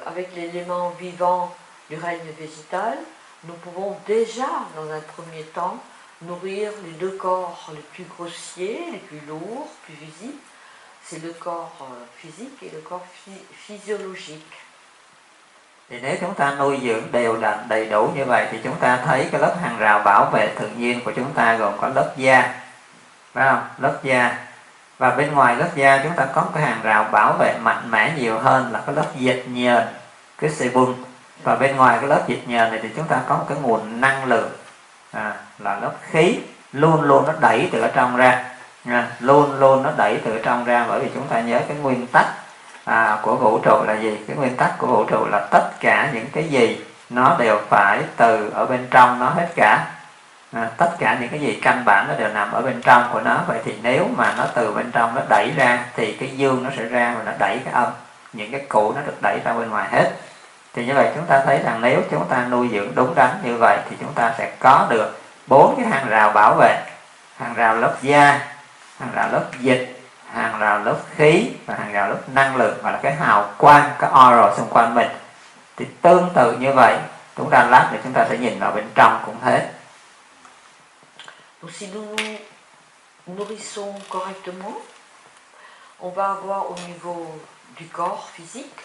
avec l'élément vivant du règne végétal, nous pouvons déjà, dans un premier temps, nourrir les deux corps les plus grossiers, les plus lourds, plus visibles. C'est le corps physique et le corps physiologique. Thì nếu chúng ta nuôi dưỡng đều đặn đầy đủ như vậy thì chúng ta thấy cái lớp hàng rào bảo vệ tự nhiên của chúng ta gồm có lớp da, phải không? Lớp da. Và bên ngoài lớp da chúng ta có một cái hàng rào bảo vệ mạnh mẽ nhiều hơn là cái lớp dịch nhờn, cái sebum. Và bên ngoài cái lớp dịch nhờn này thì chúng ta có một cái nguồn năng lượng là lớp khí, luôn luôn nó đẩy từ ở trong ra, luôn luôn nó đẩy từ ở trong ra. Bởi vì chúng ta nhớ cái nguyên tắc của vũ trụ là gì? Cái nguyên tắc của vũ trụ là tất cả những cái gì nó đều phải từ ở bên trong nó hết cả. Tất cả những cái gì căn bản nó đều nằm ở bên trong của nó. Vậy thì nếu mà nó từ bên trong nó đẩy ra thì cái dương nó sẽ ra và nó đẩy cái âm, những cái cũ nó được đẩy ra bên ngoài hết. Thì như vậy chúng ta thấy rằng nếu chúng ta nuôi dưỡng đúng đắn như vậy thì chúng ta sẽ có được 4 cái hàng rào bảo vệ: hàng rào lớp da, hàng rào lớp dịch, hàng rào lớp khí và hàng rào lớp năng lượng, và là cái hào quang, cái aura xung quanh mình. Thì tương tự như vậy, chúng ta lát để chúng ta sẽ nhìn vào bên trong cũng thế. Donc si nous nous nourrissons correctement, on va avoir au niveau du corps physique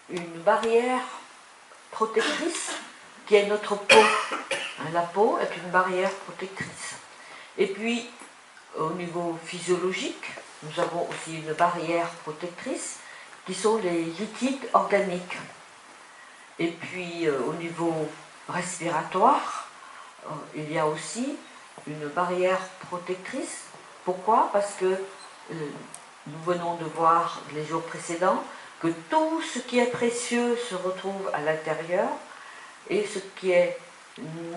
une barrière protectrice qui est notre peau. La peau est une barrière protectrice. Et puis, au niveau physiologique, nous avons aussi une barrière protectrice qui sont les liquides organiques. Et puis, au niveau respiratoire, il y a aussi une barrière protectrice. Pourquoi? Parce que nous venons de voir les jours précédents que tout ce qui est précieux se retrouve à l'intérieur et ce qui est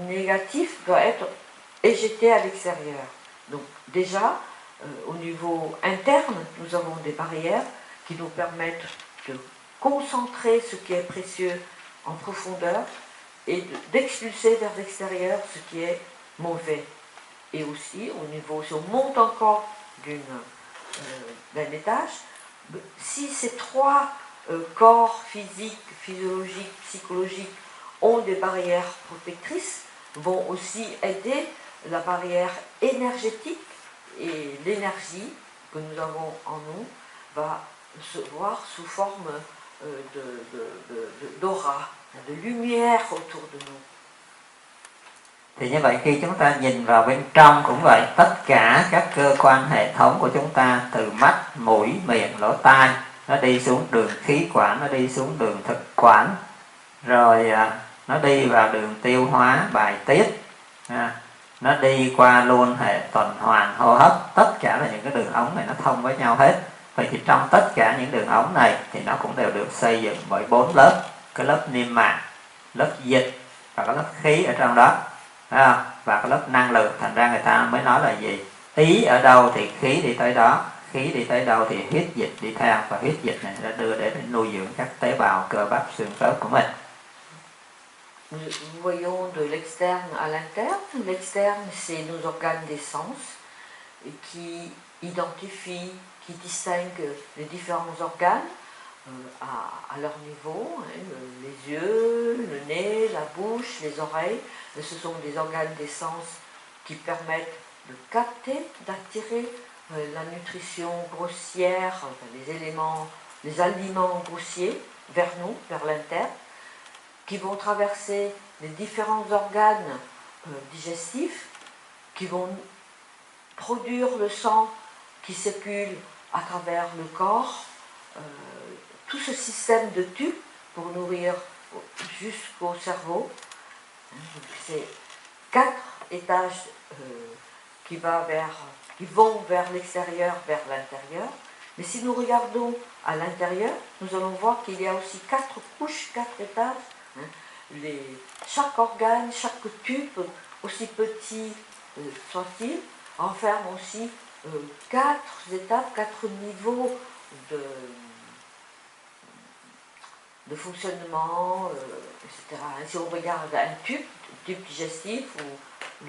négatif doit être éjecté à l'extérieur. Donc déjà, au niveau interne, nous avons des barrières qui nous permettent de concentrer ce qui est précieux en profondeur et d'expulser vers l'extérieur ce qui est mauvais. Et aussi, au niveau, si on monte encore d'un étage, si ces trois corps physiques, physiologiques, psychologiques ont des barrières protectrices, vont aussi aider la barrière énergétique, et l'énergie que nous avons en nous va se voir sous forme d'aura, de lumière autour de nous. Thì như vậy khi chúng ta nhìn vào bên trong cũng vậy, tất cả các cơ quan hệ thống của chúng ta từ mắt, mũi, miệng, lỗ tai, nó đi xuống đường khí quản, nó đi xuống đường thực quản, rồi nó đi vào đường tiêu hóa, bài tiết, nó đi qua luôn hệ tuần hoàn, hô hấp, tất cả là những cái đường ống này nó thông với nhau hết. Vậy thì trong tất cả những đường ống này thì nó cũng đều được xây dựng bởi 4 lớp, cái lớp niêm mạc, lớp dịch và cái lớp khí ở trong đó, và cái lớp năng lượng. Thành ra người ta mới nói là gì? Ý ở đâu thì khí đi tới đó, khí đi tới đâu thì huyết dịch đi theo, và huyết dịch này sẽ đưa đến nuôi dưỡng các tế bào cơ bắp xương khớp của mình. Nous voyons de l'externe à l'interne. L'externe, c'est nos organes des sens qui identifient, qui distinguent les différents organes à leur niveau, les yeux, le nez, la bouche, les oreilles. Ce sont des organes des sens qui permettent de capter, d'attirer la nutrition grossière, les aliments grossiers vers nous, vers l'interne, qui vont traverser les différents organes digestifs, qui vont produire le sang qui circule à travers le corps, tout ce système de tubes pour nourrir jusqu'au cerveau. C'est 4 étages qui vont vers l'extérieur, vers l'intérieur. Mais si nous regardons à l'intérieur, nous allons voir qu'il y a aussi 4 couches, 4 étages. Chaque organe, chaque tube, aussi petit soit-il, renferme aussi 4 étapes, 4 niveaux de fonctionnement, etc. Si on regarde un tube digestif ou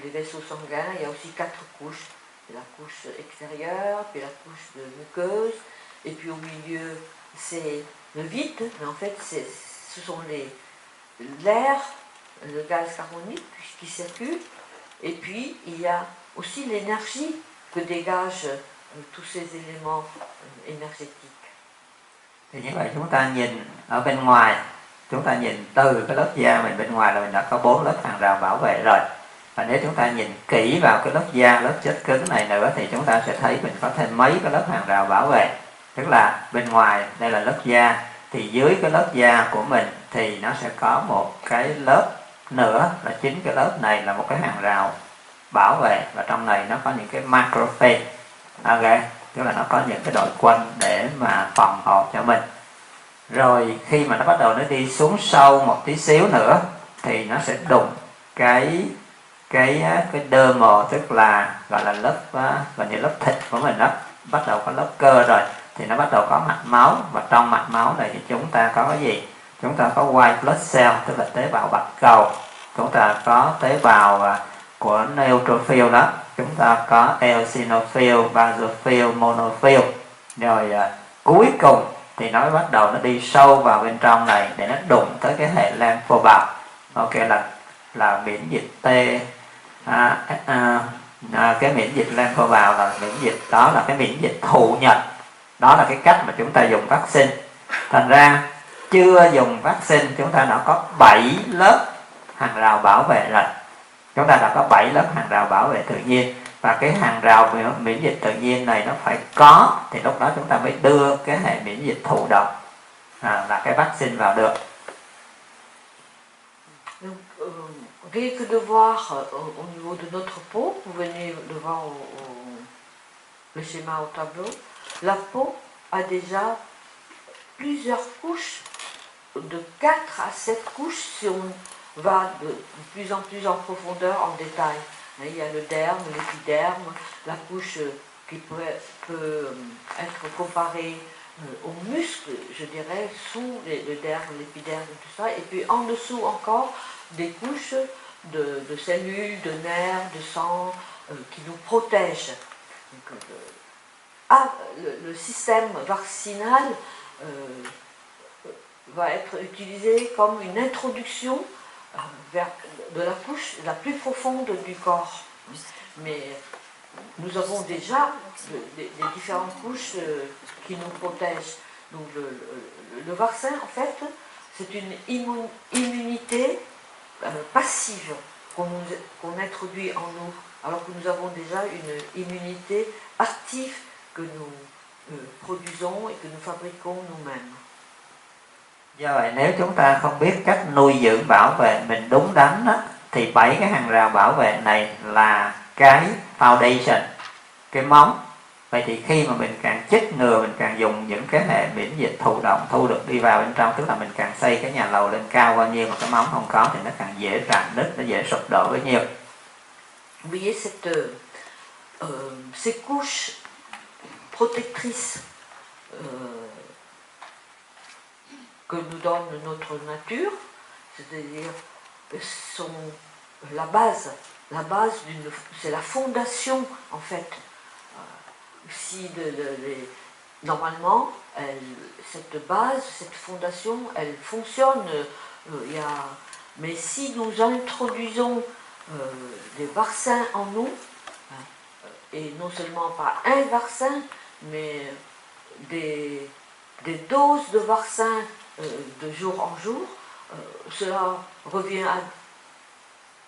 les vaisseaux sanguins, il y a aussi 4 couches. La couche extérieure, puis la couche de muqueuse, et puis au milieu c'est le vide, mais en fait ce sont l'air, le gaz carbonique qui circule, et puis il y a aussi l'énergie que dégagent tous ces éléments énergétiques. Thì như vậy chúng ta nhìn ở bên ngoài, chúng ta nhìn từ cái lớp da mình bên ngoài là mình đã có 4 lớp hàng rào bảo vệ rồi. Và nếu chúng ta nhìn kỹ vào cái lớp da, lớp chất cứng này nữa thì chúng ta sẽ thấy mình có thêm mấy cái lớp hàng rào bảo vệ. Tức là bên ngoài đây là lớp da, thì dưới cái lớp da của mình thì nó sẽ có một cái lớp nữa, là chính cái lớp này là một cái hàng rào bảo vệ, và trong này nó có những cái macrophage, tức là nó có những cái đội quân để mà phòng hộ cho mình. Rồi khi mà nó bắt đầu nó đi xuống sâu một tí xíu nữa thì nó sẽ đụng cái dermal, tức là gọi là lớp gọi như lớp thịt của mình đó, bắt đầu có lớp cơ rồi thì nó bắt đầu có mạch máu, và trong mạch máu này thì chúng ta có cái gì? Chúng ta có white blood cell, tức là tế bào bạch cầu, chúng ta có tế bào của neutrophil đó, chúng ta có eosinophil, basophil, monophil, rồi cuối cùng thì nó bắt đầu nó đi sâu vào bên trong này để nó đụng tới cái hệ lymphobào. Ok, là miễn dịch T, cái miễn dịch lymphobào là miễn dịch, đó là cái miễn dịch thụ nhận, đó là cái cách mà chúng ta dùng vaccine. Thành ra chưa dùng vaccine chúng ta đã có 7 lớp hàng rào bảo vệ rồi. Chúng ta đã có 7 lớp hàng rào bảo vệ tự nhiên, và cái hàng rào miễn dịch tự nhiên này nó phải có thì lúc đó chúng ta mới đưa cái hệ miễn dịch thụ động, là cái vaccine vào được. Donc, rien que de voir au niveau de notre peau, vous venez devant le schéma au tableau, la peau a déjà plusieurs couches, de 4 à 7 couches si on va de plus en plus en profondeur, en détail. Il y a le derme, l'épiderme, la couche qui peut être comparée aux muscles, je dirais, sous le derme, l'épiderme, tout ça, et puis en dessous encore des couches de cellules, de nerfs, de sang qui nous protègent. Donc, le système vaccinal va être utilisé comme une introduction de la couche la plus profonde du corps. Mais nous avons déjà des différentes couches qui nous protègent. Donc le vaccin, en fait, c'est une immunité passive. qu'on introduit en nous, alors que nous avons déjà une immunité active que nous produisons et que nous fabriquons nous-mêmes. Do vậy nếu chúng ta không biết cách nuôi dưỡng bảo vệ mình đúng đắn đó, thì 7 cái hàng rào bảo vệ này là cái foundation, cái móng. Vậy thì khi mà mình càng chích ngừa, mình càng dùng những cái hệ miễn dịch thụ động thu được đi vào bên trong, tức là mình càng xây cái nhà lầu lên cao bao nhiêu mà cái móng không có thì nó càng dễ rạn nứt, nó dễ sụp đổ bấy nhiêu. Vous voyez ces couches protectrices que nous donne notre nature, c'est-à-dire sont la base c'est la fondation en fait. Si normalement, cette base, cette fondation, elle fonctionne, mais si nous introduisons des vaccins en nous, et non seulement pas un vaccin, mais des doses de vaccins de jour en jour, cela revient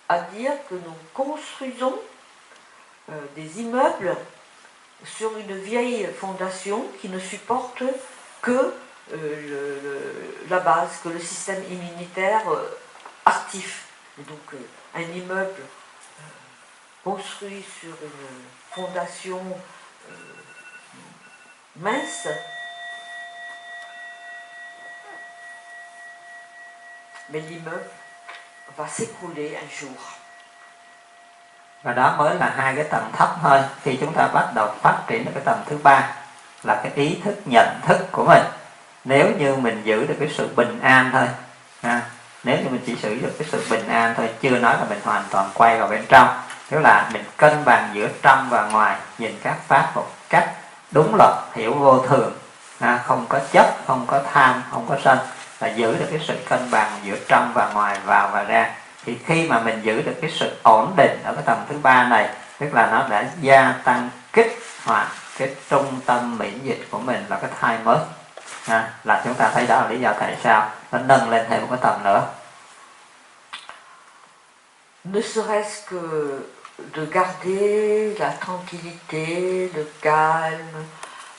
à dire que nous construisons des immeubles sur une vieille fondation qui ne supporte que la base, que le système immunitaire actif. Et donc un immeuble construit sur une fondation mince, mais l'immeuble va s'écrouler un jour. Và đó mới là hai cái tầng thấp thôi. Khi chúng ta bắt đầu phát triển đến cái tầng thứ ba là cái ý thức nhận thức của mình. Nếu như mình giữ được cái sự bình an thôi, nếu như mình chỉ giữ được cái sự bình an thôi, chưa nói là mình hoàn toàn quay vào bên trong, tức là mình cân bằng giữa trong và ngoài, nhìn các pháp một cách đúng luật, hiểu vô thường, không có chấp, không có tham, không có sân, là giữ được cái sự cân bằng giữa trong và ngoài, vào và ra. Thì khi mà mình giữ được cái sự ổn định ở cái tầng thứ ba này, tức là nó đã gia tăng kích hoạt cái trung tâm miễn dịch của mình là cái thymus, là chúng ta thấy đó là lý do tại sao nó nâng lên thêm một cái tầng nữa. Ne serait-ce que de garder la tranquillité, le calme,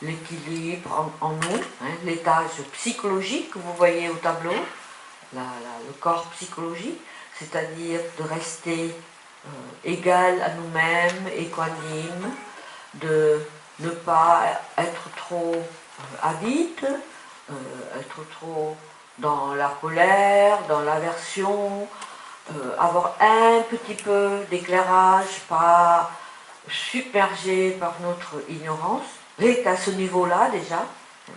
l'équilibre en nous, l'étage psychologique que vous voyez au tableau, le corps psychologique, c'est-à-dire de rester égal à nous-mêmes, équanime, de ne pas être trop avide, être trop dans la colère, dans l'aversion, avoir un petit peu d'éclairage, pas submergé par notre ignorance. Et qu'à ce niveau-là déjà,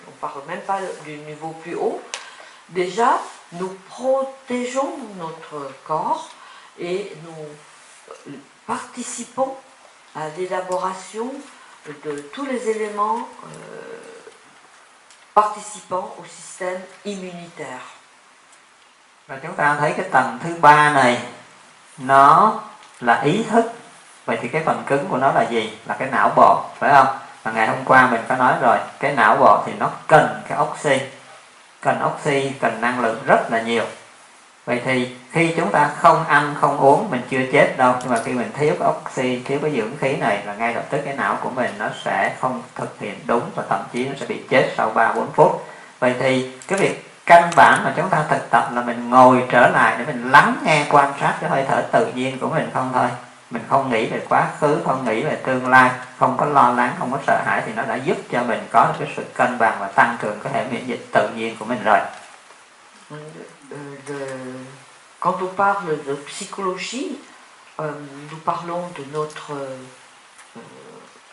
on ne parle même pas du niveau plus haut, déjà nous protégeons notre corps et nous participons à l'élaboration de tous les éléments participant au système immunitaire. Và chúng ta thấy cái tầng thứ ba này nó là ý thức. Vậy thì cái phần cứng của nó là gì? Là cái não bộ, phải không? Và ngày hôm qua mình có nói rồi, cái não bộ thì nó cần cái oxy, cần năng lượng rất là nhiều. Vậy thì khi chúng ta không ăn, không uống, mình chưa chết đâu, nhưng mà khi mình thiếu cái oxy, thiếu cái dưỡng khí này là ngay lập tức cái não của mình nó sẽ không thực hiện đúng và thậm chí nó sẽ bị chết sau 3-4 phút. Vậy thì cái việc căn bản mà chúng ta thực tập là mình ngồi trở lại để mình lắng nghe, quan sát cái hơi thở tự nhiên của mình không thôi. Mình không nghĩ về quá khứ, không nghĩ về tương lai, không có lo lắng, không có sợ hãi, thì nó đã giúp cho mình có được cái sự cân bằng và tăng cường cái hệ miễn dịch tự nhiên của mình rồi. Quand on parle de psychologie, nous parlons de notre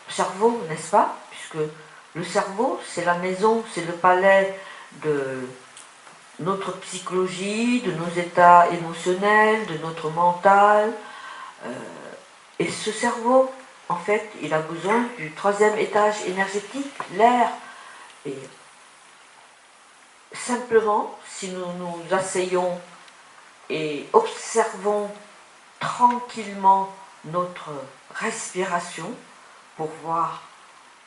cerveau, n'est-ce pas? Puisque le cerveau, c'est la maison, c'est le palais de notre psychologie, de nos états émotionnels, de notre mental. Et ce cerveau, en fait, il a besoin du troisième étage énergétique, l'air. Et simplement, si nous nous asseyons et observons tranquillement notre respiration pour voir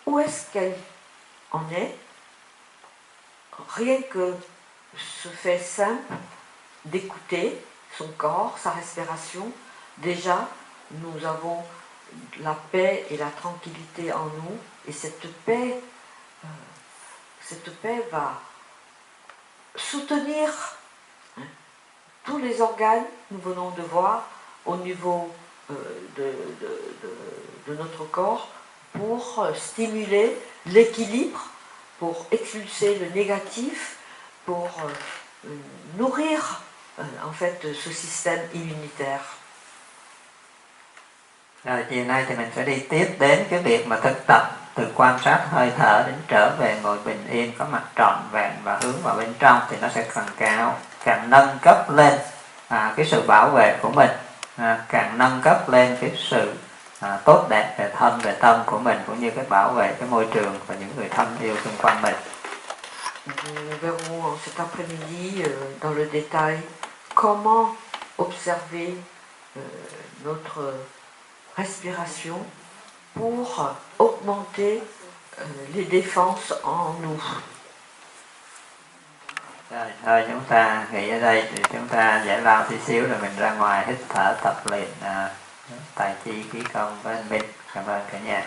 où est-ce qu'elle en est, rien que ce fait simple d'écouter son corps, sa respiration, déjà, nous avons la paix et la tranquillité en nous, et cette paix va soutenir tous les organes, nous venons de voir, au niveau de notre corps, pour stimuler l'équilibre, pour expulser le négatif, pour nourrir en fait ce système immunitaire. Rồi chiều nay thì mình sẽ đi tiếp đến cái việc mà thực tập từ quan sát hơi thở đến trở về ngồi bình yên, có mặt trọn vẹn và hướng vào bên trong, thì nó sẽ càng nâng cấp lên cái sự bảo vệ của mình, càng nâng cấp lên cái sự tốt đẹp về thân về tâm của mình, cũng như cái bảo vệ cái môi trường và những người thân yêu xung quanh mình. Nous verrons cet après-midi dans le détail comment observer notre respiration pour augmenter les défenses en nous. Rồi, thôi chúng ta nghỉ ở đây, thì chúng ta giải lao tí xíu rồi mình ra ngoài hít thở tập luyện tài chi khí công với anh Minh. Cảm ơn cả nhà.